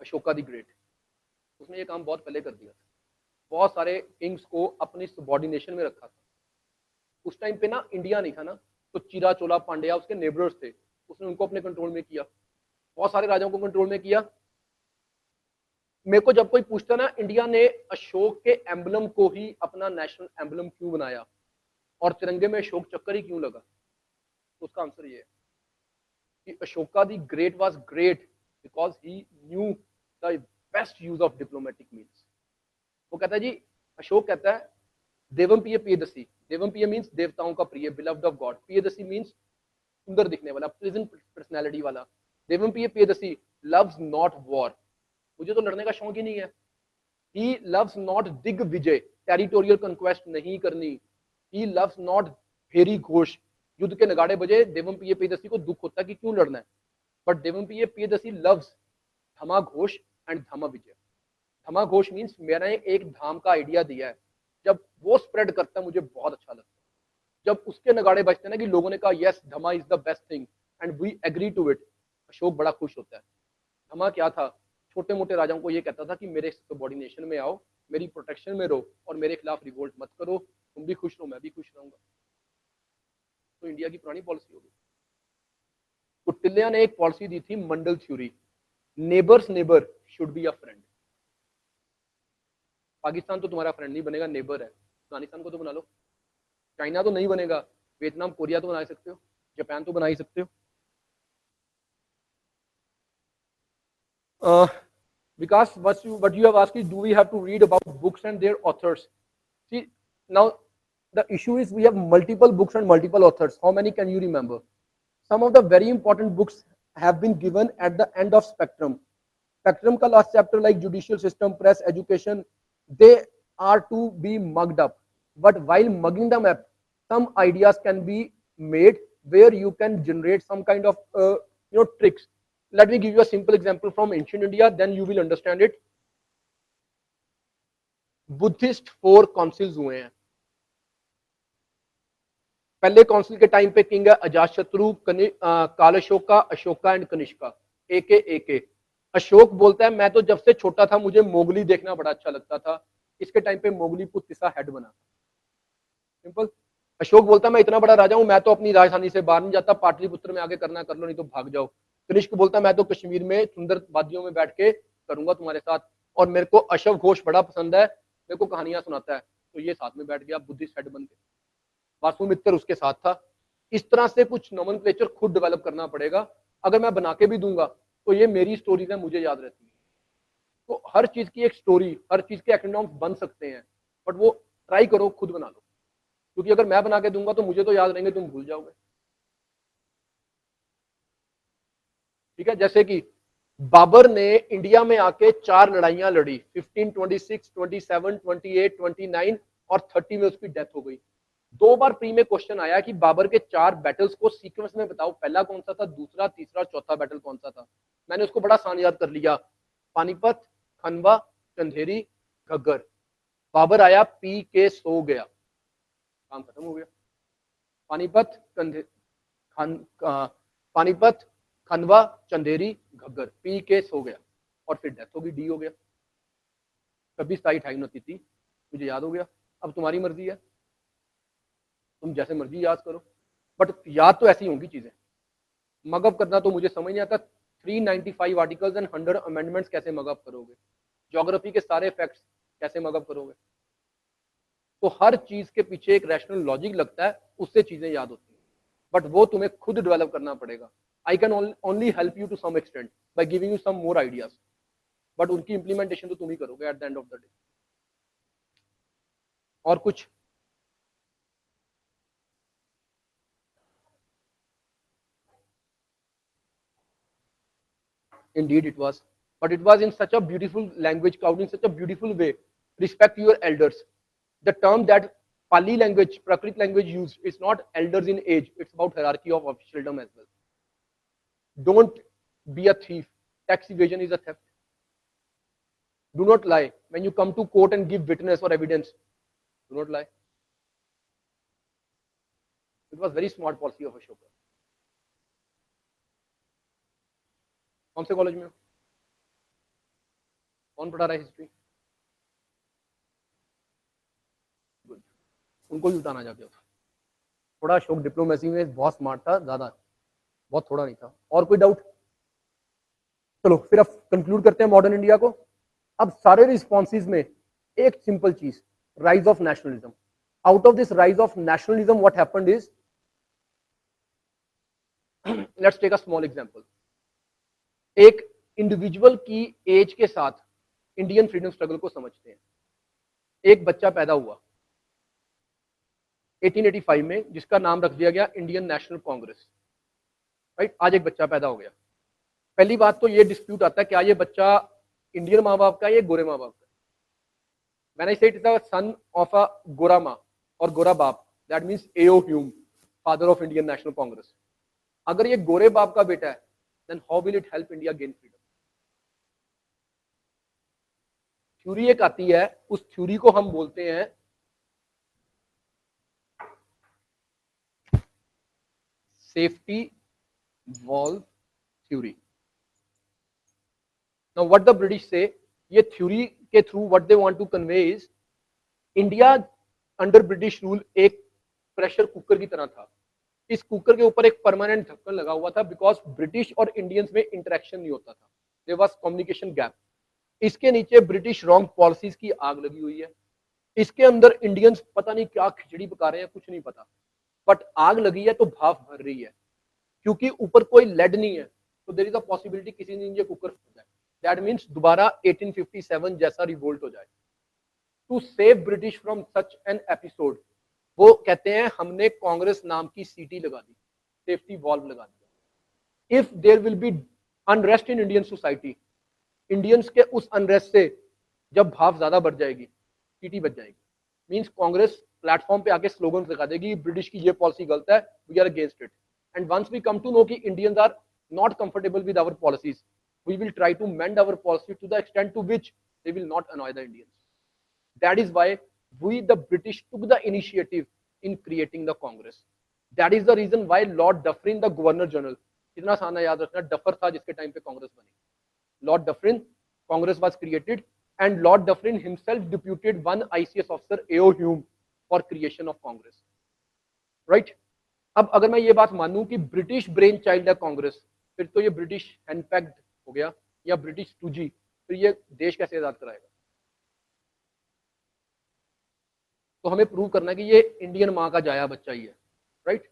[SPEAKER 2] Ashoka the great. उसने ये काम बहुत पहले कर दिया था. बहुत सारे किंग्स को अपनी सबॉर्डिनेशन में रखा था. उस टाइम पे ना इंडिया नहीं था ना, तो चिरा चोला पांड्या उसके नेबर्स थे, उसने उनको अपने कंट्रोल में किया. बहुत सारे राजाओं को कंट्रोल में किया. मेरे को जब कोई पूछता ना इंडिया ने अशोक के एम्बलम को ही अपना नेशनल एम्बलम क्यों बनाया और तिरंगे में अशोक चक्कर ही क्यों लगा, तो उसका आंसर ये है कि Ashoka the great was great because he new the best use of diplomatic means. वो कहता है जी, अशोक कहता है देवमपिय पियदसी. देवमपिय मीन्स देवताओं का प्रिय, beloved of god. Piyadasi means सुंदर दिखने वाला, प्लेजेंट पर्सनैलिटी वाला. Devampiya Piyadasi loves not war. मुझे तो लड़ने का शौक ही नहीं है. He loves not digvijaya, territorial conquest नहीं करनी. He loves not bheri ghosh, युद्ध के नगाड़े बजे. देवमपिय पियदसी को दुख होता है कि क्यों लड़ना है, but Devanampiya Piyadasi loves dhamma ghosh and dhamma vijay. Dhamma ghosh means मैंने एक धाम का आइडिया दिया है, जब वो स्प्रेड करता है मुझे बहुत अच्छा लगता है. जब उसके नगाड़े बजते हैं ना कि लोगों ने कहा yes dhamma is the best thing and we agree to it, Ashok बड़ा खुश होता है. धमा क्या था? छोटे मोटे राजाओं को ये कहता था कि मेरे सबॉर्डिनेशन में आओ, मेरी प्रोटेक्शन में रहो और मेरे खिलाफ रिवोल्ट मत करो. तुम भी खुश रहो, मैं भी खुश रहूंगा. तो इंडिया की पुरानी पॉलिसी होगी. तो टिल्लिया ने एक पॉलिसी दी थी, Mandal theory. Neighbours neighbour should be a friend. Pakistan तो तुम्हारा फ्रेंड नहीं बनेगा, नेबर है. अफगानिस्तान को तो बना लो. चाइना तो नहीं बनेगा. वियतनाम, कोरिया तो बना सकते हो. जापान तो बना ही सकते हो. Because what you have asked is, do we have to read about books and their authors? See, Now the issue is we have multiple books and multiple authors. How many can you remember? Some of the very important books have been given at the end of spectrum. Spectrum ka last chapter like judicial system, press, education, they are to be mugged up. But while mugging them up, some ideas can be made where you can generate some kind of tricks. Let me give you a simple example from ancient India, then you will understand it. Buddhist 4 councils हुए हैं. पहले council के time पे king है Ajatashatru, कालशोका, Ashoka and Kanishka. एके अशोक बोलता है मैं तो जब से छोटा था मुझे मोगली देखना बड़ा अच्छा लगता था. इसके टाइम पे मोगली पुत्तिसा हेड बना. सिंपल. अशोक बोलता है मैं इतना बड़ा राजा हूं, मैं तो अपनी राजधानी से बाहर नहीं जाता, पाटलिपुत्र में आगे करना कर लो नहीं तो भाग जाओ. कनिष्क बोलता है मैं तो कश्मीर में सुंदर वादियों में बैठ के करूंगा तुम्हारे साथ, और मेरे को अशव घोष बड़ा पसंद है, मेरे को कहानियां सुनाता है. तो ये साथ में बैठ गया, बुद्धिस्ट हेड बन के. वासुमित्र उसके साथ था. इस तरह से कुछ नोमेनक्लेचर खुद डेवलप करना पड़ेगा. अगर मैं बना के भी दूंगा तो ये मेरी स्टोरीज है, मुझे याद रहती है. तो हर चीज की एक स्टोरी, हर चीज के एक्रोनिम्स बन सकते हैं, बट वो ट्राई करो खुद बना लो, क्योंकि अगर मैं बना के दूंगा तो मुझे तो याद रहेंगे, तुम भूल जाओगे. ठीक है. जैसे कि बाबर ने इंडिया में आके 4 लड़ाइयां लड़ी, 15, 26, 27, 28, 29 और 30 में उसकी डेथ हो गई. 2 बार प्री में क्वेश्चन आया कि बाबर के 4 बैटल्स को सीक्वेंस में बताओ, पहला कौन सा था, दूसरा, तीसरा, चौथा बैटल कौन सा था. मैंने उसको बड़ा आसान याद कर लिया, पानीपत, खनवा, चंदेरी, घग्गर. बाबर आया, पी के सो गया, काम खत्म हो गया. पानीपत, पानीपत, खनवा, चंदेरी, घग्गर, पी के सो गया, और फिर डेथ हो गई, डी हो गया. 26, 27, 28, 29 मुझे याद हो गया. अब तुम्हारी मर्जी है, तुम जैसे मर्जी याद करो, बट याद तो ऐसी होंगी चीजें. मगअप करना तो मुझे समझ नहीं आता. 395 आर्टिकल्स एंड 100 अमेंडमेंट्स कैसे मगअप करोगे? ज्योग्राफी के सारे फैक्ट्स कैसे मगअप करोगे? तो हर चीज के पीछे एक रैशनल लॉजिक लगता है, उससे चीजें याद होती हैं, बट वो तुम्हें खुद डेवलप करना पड़ेगा. I can only help you to some extent by giving you some more ideas, but उनकी इंप्लीमेंटेशन तो तुम ही करोगे at the end of the day. और कुछ? Indeed it was, but it was in such a beautiful language, couched in such a beautiful way. Respect your elders. The term that Pali language, Prakrit language used, is not elders in age, it's about hierarchy of officialdom as well. Don't be a thief. Tax evasion is a theft. Do not lie. When you come to court and give witness or evidence, do not lie. It was very smart policy of Ashoka. कौन से college में हो? कौन पढ़ा रहा है history? Good. उनको भी बताना जाके. थोड़ा अशोक डिप्लोमेसी में बहुत स्मार्ट था, ज्यादा बहुत थोड़ा नहीं था. और कोई डाउट? चलो फिर अब कंक्लूड करते हैं मॉडर्न इंडिया को. अब सारे रिस्पॉन्सेज में एक सिंपल चीज, rise of nationalism. Out of this rise of nationalism what happened is, let's take a small example. एक इंडिविजुअल की एज के साथ इंडियन फ्रीडम स्ट्रगल को समझते हैं. एक बच्चा पैदा हुआ 1885 में, जिसका नाम रख दिया गया इंडियन नेशनल कांग्रेस. राइट. आज एक बच्चा पैदा हो गया. पहली बात तो ये डिस्प्यूट आता है क्या ये बच्चा इंडियन माँ बाप का है या गोरे माँ बाप का. व्हेन आई से it is the son of a गोरा माँ और गोरा बाप, that means AO Hume, father of Indian national Congress. अगर ये गोरे बाप का बेटा है, then how will it help India gain freedom? Theory एक आती है, उस थ्योरी को हम बोलते हैं safety valve theory. Now what the British say, ये थ्योरी के through what they want to convey is, India under British rule एक प्रेशर कुकर की तरह था. इस कुकर के ऊपर एक परमानेंट ढक्कन लगा हुआ था, बिकॉज ब्रिटिश और इंडियंस में इंटरेक्शन नहीं होता था, देयर वाज कम्युनिकेशन गैप. इसके नीचे ब्रिटिश रॉन्ग पॉलिसीज की आग लगी हुई है. इसके अंदर इंडियंस पता नहीं क्या खिचड़ी पका रहे हैं, कुछ नहीं पता, बट आग लगी है तो भाप भर रही है. क्योंकि ऊपर कोई लेड नहीं है, तो देयर इज अ पॉसिबिलिटी किसी दिन ये कुकर फट जाए. दैट मींस दोबारा 1857 जैसा रिवोल्ट हो जाए. To save British from such an episode, वो कहते हैं हमने कांग्रेस नाम की सीटी लगा दी, सेफ्टी वॉल्व लगा दिया। If there will be unrest in Indian society, Indians के उस अनरेस्ट से जब भाव ज्यादा बढ़ जाएगी, सीटी बच जाएगी। मींस कांग्रेस प्लेटफॉर्म पे आके स्लोगन लगा देगी ब्रिटिश की ये पॉलिसी गलत है, we are against it. And once we come to know कि Indians are not comfortable with our policies, we will try to mend our policy to the extent to which they will not annoy the Indians. That is why we, the British, took the initiative in creating the Congress. That is the reason why Lord Dufferin, the Governor General, इतना साना याद रखना, duffer था जिसके time पे कांग्रेस बनी। Lord Dufferin, Congress was created, and Lord Dufferin himself deputed one ICS officer, A.O. Hume, for creation of Congress. Right? अब अगर मैं ये बात मानूं कि ब्रिटिश ब्रेन चाइल्ड है कांग्रेस, फिर तो ये ब्रिटिश हैंडपैक्ड हो गया या ब्रिटिश 2G, फिर ये देश कैसे आजाद कराएगा? तो हमें प्रूव करना है कि ये इंडियन माँ का जाया बच्चा ही है। राइट?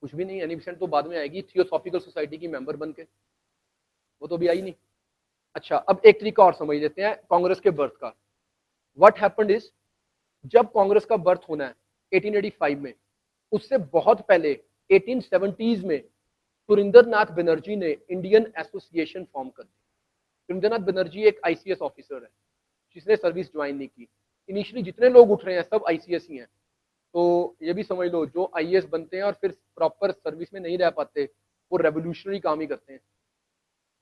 [SPEAKER 2] कुछ भी नहीं, एनी परसेंट तो बाद में आएगी, थियोसॉफिकल सोसाइटी की मेंबर बन के, वो तो भी आई नहीं। अच्छा, अब एक तरीका और समझ लेते हैं कांग्रेस के बर्थ का। व्हाट हैपेंड इज, जब कांग्रेस का बर्थ होना है 1885 में, उससे बहुत पहले 1870s में सुरेंद्र नाथ बनर्जी ने इंडियन एसोसिएशन फॉर्म कर दी। सुरेंद्र नाथ बनर्जी एक आईसीएस ऑफिसर है जिसने सर्विस ज्वाइन नहीं की। इनिशियली जितने लोग उठ रहे हैं सब आईसीएस ही हैं, तो ये भी समझ लो जो आईएएस बनते हैं और फिर प्रॉपर सर्विस में नहीं रह पाते, वो रेवोल्यूशनरी काम ही करते हैं।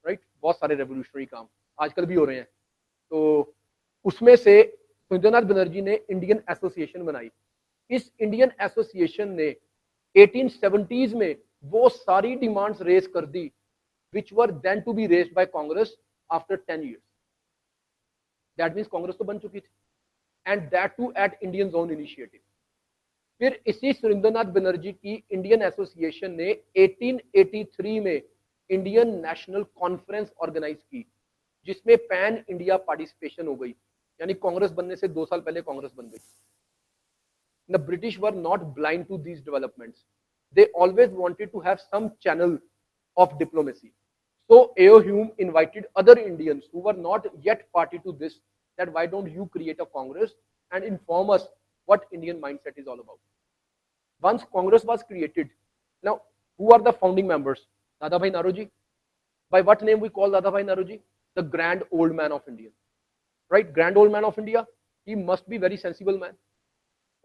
[SPEAKER 2] राइट? बहुत सारे रेवोल्यूशनरी काम आजकल भी हो रहे हैं। तो उसमें से सुरेंद्र नाथ बनर्जी ने इंडियन एसोसिएशन बनाई। इस इंडियन एसोसिएशन ने 1870s में वो सारी डिमांड्स रेज कर दी which were then to be raised by Congress after 10 years। That means Congress तो बन चुकी थी, and that too at Indian own initiative. फिर इसी सुरेंद्रनाथ बनर्जी की इंडियन एसोसिएशन ने 1883 में इंडियन नेशनल कॉन्फ्रेंस ऑर्गेनाइज की, जिसमें पैन इंडिया पार्टिसिपेशन हो गई। यानी कांग्रेस बनने से 2 साल पहले कांग्रेस बन गई। The British were not blind to these developments. They always wanted to have some channel of diplomacy. So A.O. Hume invited other Indians who were not yet party to this, that why don't you create a Congress and inform us what Indian mindset is all about. Once Congress was created, now who are the founding members? Dadabhai Naoroji. By what name we call Dadabhai Naoroji? The grand old man of India. Right? Grand old man of India. He must be very sensible man.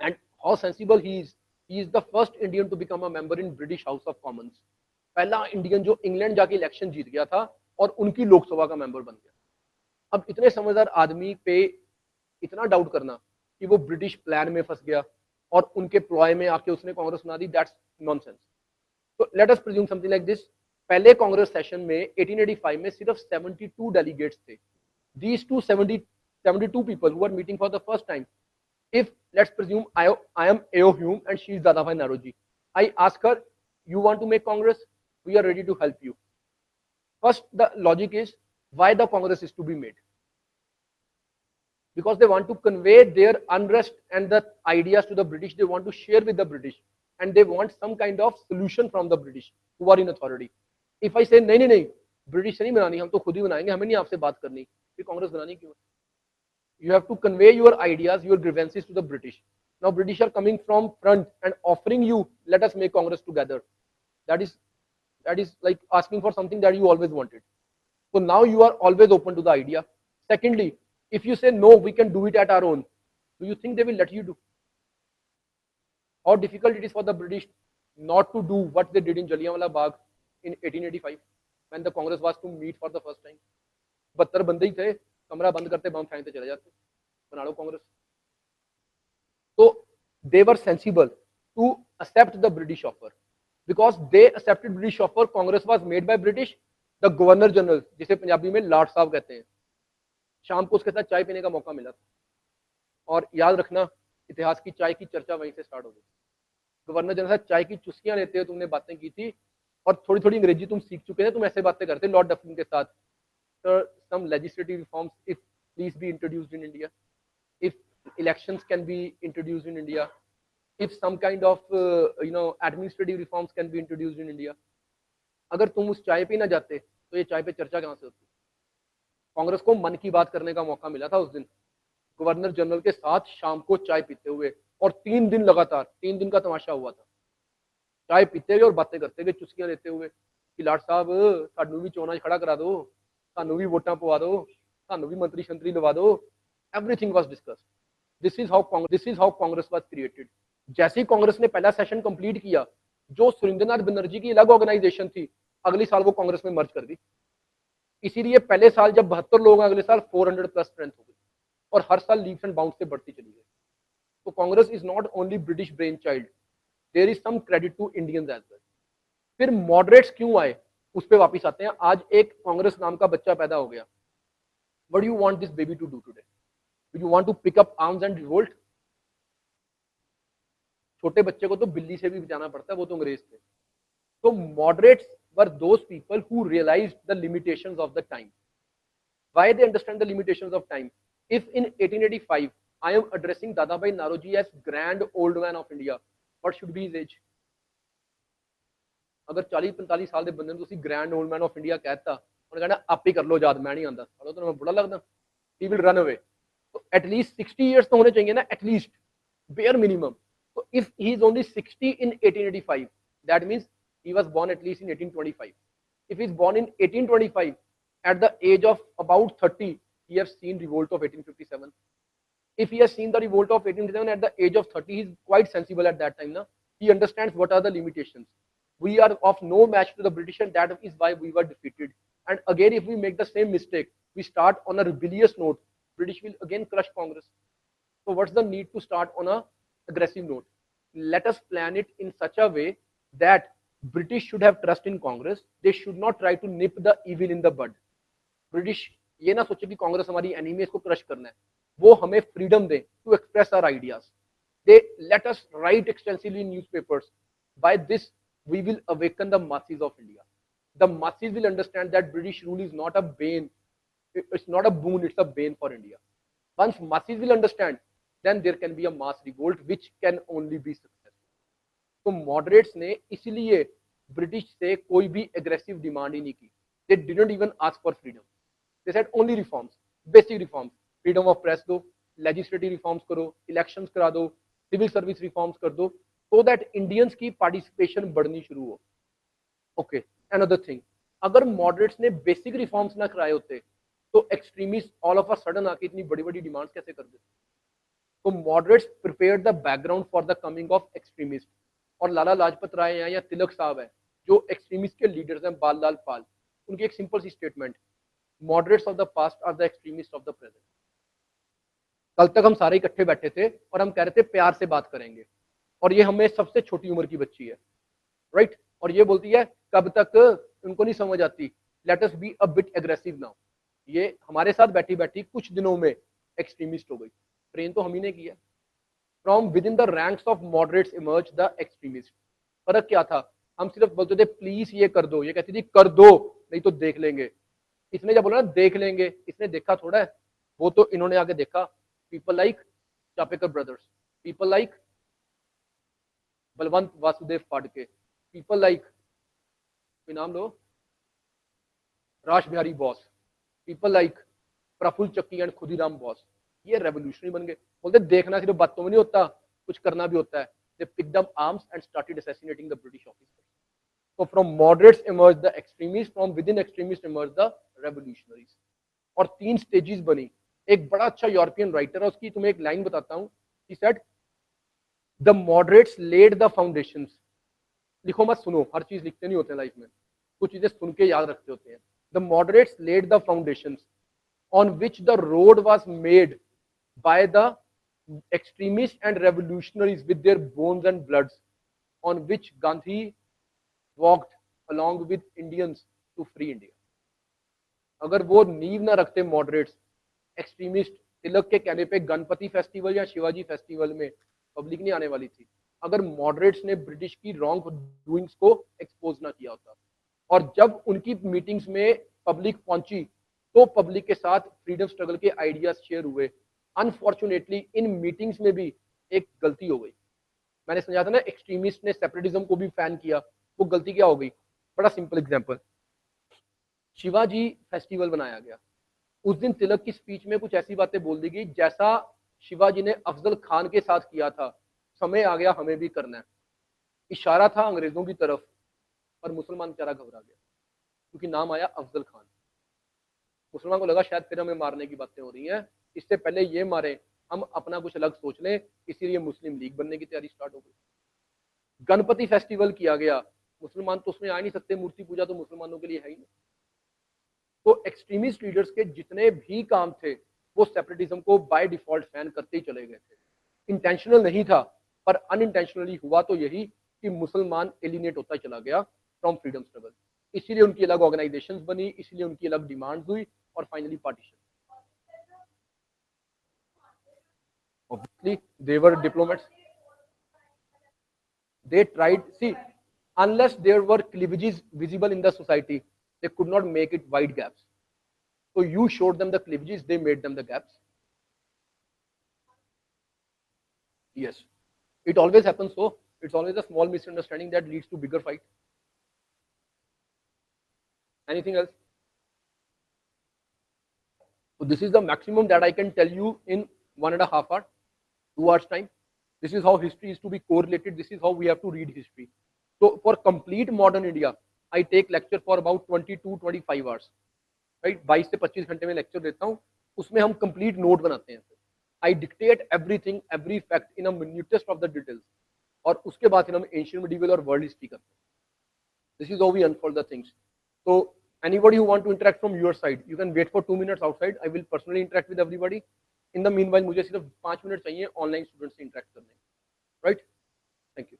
[SPEAKER 2] And how sensible he is the first Indian to become a member in British House of Commons. पहला Indian जो England जाके election जीत गया था और उनकी लोकसभा का member बन गया। अब इतने समझदार आदमी पे इतना डाउट करना कि वो ब्रिटिश प्लान में फंस गया और उनके प्लॉय में आके उसने कांग्रेस बना दी, दैट्स नॉनसेंस। तो let us presume something like this. पहले कांग्रेस सेशन में 1885 में सिर्फ 72 डेलीगेट्स थे। These 72 people who are meeting for the first time, if let's presume I am A.O. Hume and she is Dadabhai Naoroji, I ask her, you want to make Congress? We are ready to help you. First, the logic is why the Congress is to be made. Because they want to convey their unrest and the ideas to the British. They want to share with the British, and they want some kind of solution from the British who are in authority. If I say नहीं, British से नहीं बनानी, हम तो खुद ही बनाएंगे, हमें नहीं आपसे बात करनी, फिर कांग्रेस बनानी क्यों? You have to convey your ideas, your grievances to the British. Now British are coming from front and offering you, let us make Congress together. That is like asking for something that you always wanted. So now you are always open to the idea. Secondly, if you say no, we can do it at our own, do you think they will let you do? How difficult it is for the British not to do what they did in Jallianwala Bagh in 1885 when the Congress was to meet for the first time. 72 बंदे ही थे, कमरा बंद करते, बम फेंकते चले जाते, बना लो कांग्रेस। तो they were sensible to accept the British offer. Because they accepted British offer, Congress was made by British. The Governor General, जिसे पंजाबी में लाट साहब कहते हैं, शाम को उसके साथ चाय पीने का मौका मिला था। और याद रखना, इतिहास की चाय की चर्चा वहीं से स्टार्ट हो गई। गवर्नर जनरल साहब चाय की चुस्कियां लेते हुए तुमने बातें की थी और थोड़ी थोड़ी अंग्रेजी तुम सीख चुके थे, तुम ऐसे बातें करते लॉर्ड डफरिन के साथ। Some legislative reforms, if please be introduced in India, if elections can be introduced in India, if some kind of administrative reforms can be introduced in India. अगर तुम उस चाय पे ना जाते तो ये चाय पे चर्चा कहाँ से होती? कांग्रेस को मन की बात करने का मौका मिला था उस दिन, गवर्नर जनरल के साथ शाम को चाय पीते हुए, और 3 दिन लगातार, 3 दिन का तमाशा हुआ था, चाय पीते हुए और बातें करते हुए, चुस्कियां लेते हुए कि लाट साहब सानू भी चोणां 'ਚ खड़ा करा दो, सानू भी वोटां पवा दो, सानू भी मंत्री शंत्री लवा दो। Everything was discussed. This is how Congress was created. जैसे ही कांग्रेस ने पहला सेशन कंप्लीट किया, जो सुरेंद्रनाथ बनर्जी की अलग ऑर्गेनाइजेशन थी, अगली साल वो कांग्रेस में मर्ज कर दी। इसीलिए पहले साल जब 72 लोग, अगले साल 400 प्लस स्ट्रेंथ हो गई, और हर साल लीप्स एंड बाउंड्स से बढ़ती चली गई। तो Congress is not only British brain child, there is some credit to Indians as well. फिर मॉडरेट्स क्यों आए, उस पर वापिस आते हैं। आज एक कांग्रेस नाम का बच्चा पैदा हो गया। What do you want this baby to do today? Do you want to pick up arms and revolt? छोटे बच्चे को तो बिल्ली से भी बचाना पड़ता है, वो तो अंग्रेज थे। तो moderates were those people who realized the limitations of the time. Why they understand the limitations of time? If in 1885 I am addressing Dadabhai Naroji as grand old man of India, what should be his age? अगर 40-45 साल के बंदे तुसी grand old man of India कहता, उन्हें कहना आप ही कर लो याद, मैं नहीं आंदा, तो मैं बुरा लगदा, he will run away. तो एटलीस्ट 60 years तो होने चाहिए ना, at least bare minimum. So if he is only 60 in 1885, that means he was born at least in 1825. If he is born in 1825, at the age of about 30, he has seen revolt of 1857. If he has seen the revolt of 1857 at the age of 30, he is quite sensible at that time. Na? He understands what are the limitations. We are of no match to the British, and that is why we were defeated. And again, if we make the same mistake, we start on a rebellious note, British will again crush Congress. So what's the need to start on a aggressive note? Let us plan it in such a way that British should have trust in Congress. They should not try to nip the evil in the bud. British ये ना सोचे कि कांग्रेस हमारी enemy है, इसको crush करना है। वो हमें फ्रीडम दे to express our ideas. They let us write extensively in newspapers. By this we will awaken the masses of India. The masses will understand that British rule is not a bane, it's not a boon, it's a bane for India. Once masses will understand, then there can be a mass revolt which can only be successful. तो moderates ने इसलिए British से कोई भी aggressive demand ही नहीं की। They didn't even ask for freedom. They said only reforms, basic reforms, freedom of press दो, legislative reforms करो, elections करा दो, civil service reforms कर दो, so that Indians की participation बढ़नी शुरू हो। Okay, another thing, अगर moderates ने basic reforms ना कराए होते, तो extremists all of a sudden आके इतनी बड़ी-बड़ी demands कैसे कर देते? तो moderates prepared the background for the coming of extremists. और लाला लाजपत राय हैं या तिलक साहब हैं, जो extremist के leaders हैं, बाल लाल पाल, उनकी एक सिंपल सी statement, moderates of the past are the extremist of the present. कल तक हम सारे इकट्ठे बैठे थे और हम कह रहे थे प्यार से बात करेंगे, और ये हमें सबसे छोटी उम्र की बच्ची है, राइट, और ये बोलती है कब तक, उनको नहीं समझ आती, let us be a bit aggressive now. ये हमारे साथ बैठी बैठी कुछ दिनों में एक्सट्रीमिस्ट हो गई। ट्रेन तो हम ही ने किया। From with in the ranks of moderates emerge the extremist. फर्क क्या था? हम सिर्फ बोलते थे प्लीज ये कर दो, ये कहती थी कर दो नहीं तो देख लेंगे। इसने जब बोला ना देख लेंगे, इसने देखा थोड़ा है, वो तो इन्होंने आगे देखा। People like Chapekar brothers, people like Balwant Vasudev Phadke, people like नाम लो राज बिहारी बोस, पीपल लाइक प्रफुल्ल चक्की एंड खुदीराम बोस। ये रेवोल्यूशनरी बन गए। बोलते देखना सिर्फ बातों में नहीं होता, कुछ करना भी होता है। They picked up arms and started assassinating the British officers. So from moderates emerged the extremists, from within extremists emerged the revolutionaries. और 3 स्टेजेस बनी। एक बड़ा अच्छा यूरोपियन राइटर है, उसकी तुम्हें एक लाइन बताता हूँ। He said, the moderates laid the foundations. लिखो मत, सुनो, हर चीज लिखते नहीं होते लाइफ में, कुछ चीजें सुन के याद रखते होते हैं। The moderates laid the foundations on which the road was made by the extremists and revolutionaries with their bones and bloods, on which Gandhi walked along with Indians to free India. अगर वो नींव ना रखते moderates, extremist, तिलक के कहने पे Ganpati festival या Shivaji festival में पब्लिक नहीं आने वाली थी। अगर मॉडरेट्स ने ब्रिटिश की रॉन्ग डूइंग्स को एक्सपोज ना किया होता, और जब उनकी मीटिंग्स में पब्लिक पहुंची तो पब्लिक के साथ फ्रीडम स्ट्रगल के आइडियाज शेयर हुए। अनफॉर्चुनेटली इन मीटिंग्स में भी एक गलती हो गई। मैंने समझा था ना, एक्सट्रीमिस्ट ने सेपरेटिज्म को भी फैन किया। वो गलती क्या हो गई? बड़ा सिंपल एग्जांपल, शिवाजी फेस्टिवल बनाया गया, उस दिन तिलक की स्पीच में कुछ ऐसी बातें बोल दी गई जैसा शिवाजी ने अफजल खान के साथ किया था, समय आ गया हमें भी करना है। इशारा था अंग्रेजों की तरफ, पर मुसलमान बेचारा घबरा गया क्योंकि नाम आया अफजल खान। मुसलमान को लगा शायद फिर हमें मारने की बातें हो रही हैं, इससे पहले ये मारे, हम अपना कुछ अलग सोच लें, इसीलिए मुस्लिम लीग बनने की तैयारी स्टार्ट हो गई। गणपति फेस्टिवल किया गया, मुसलमान तो उसमें आ नहीं सकते, मूर्ति पूजा तो मुसलमानों के लिए है ही नहीं। तो एक्सट्रीमिस्ट लीडर्स के जितने भी काम थे वो सेपरेटिज्म को बाय डिफॉल्ट फैन करते ही चले गए थे। इंटेंशनल नहीं था, पर अनइंटेंशनली हुआ तो यही कि मुसलमान एलिनेट होता चला गया फ्रॉम फ्रीडम स्ट्रगल। इसीलिए उनकी अलग ऑर्गेनाइजेशंस बनी, इसीलिए उनकी अलग डिमांड्स हुई, और finally partition. Obviously, they were diplomats. They tried, see, unless there were cleavages visible in the society, they could not make it wide gaps. So you showed them the cleavages, they made them the gaps. Yes. It always happens so. It's always a small misunderstanding that leads to bigger fight. Anything else? So this is the maximum that I can tell you in 1.5 hours, 2 hours time. This is how history is to be correlated. This is how we have to read history. So for complete modern India, I take lecture for about 22-25 hours. Right 22 से 25 घंटे में lecture देता हूँ, उसमें हम complete note बनाते हैं। I dictate everything, every fact in a minutest of the details, और उसके बाद फिर हम एंशिएंट मेडिवल और वर्ल्ड हिस्ट्री करते हैं। This is how we unfold the things. तो anybody who want to interact from your side, you can wait for 2 minutes outside. I will personally interact with everybody. In the meanwhile, मुझे सिर्फ 5 minute चाहिए online students से interact करने, right? Thank you.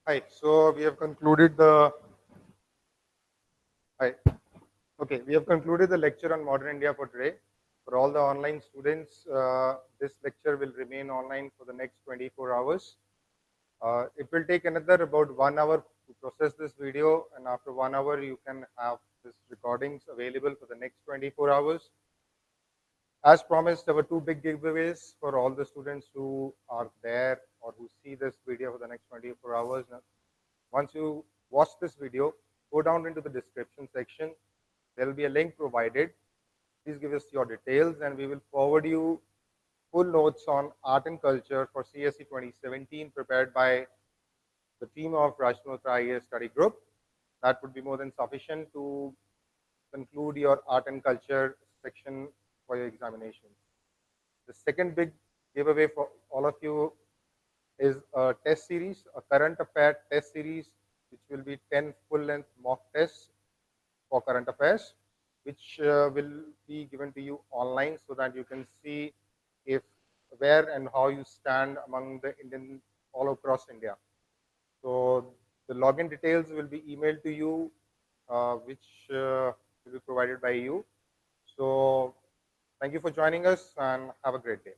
[SPEAKER 1] Hi. So we have concluded the. Hi. Okay, we have concluded the lecture on modern India for today. For all the online students, this lecture will remain online for the next 24 hours. It will take another about 1 hour to process this video, and after 1 hour, you can have this recordings available for the next 24 hours. As promised, there were two big giveaways for all the students who are there or who see this video for the next 24 hours. Now, once you watch this video, go down into the description section. There will be a link provided. Please give us your details and we will forward you full notes on art and culture for CSE 2017 prepared by the team of Rashmatra IAS study group. That would be more than sufficient to conclude your art and culture section for your examination. The second big giveaway for all of you is a test series, a current affair test series, which will be 10 full-length mock tests for current affairs, which will be given to you online so that you can see if where and how you stand among the Indian all across India. So the login details will be emailed to you, which will be provided by you. So thank you for joining us and have a great day.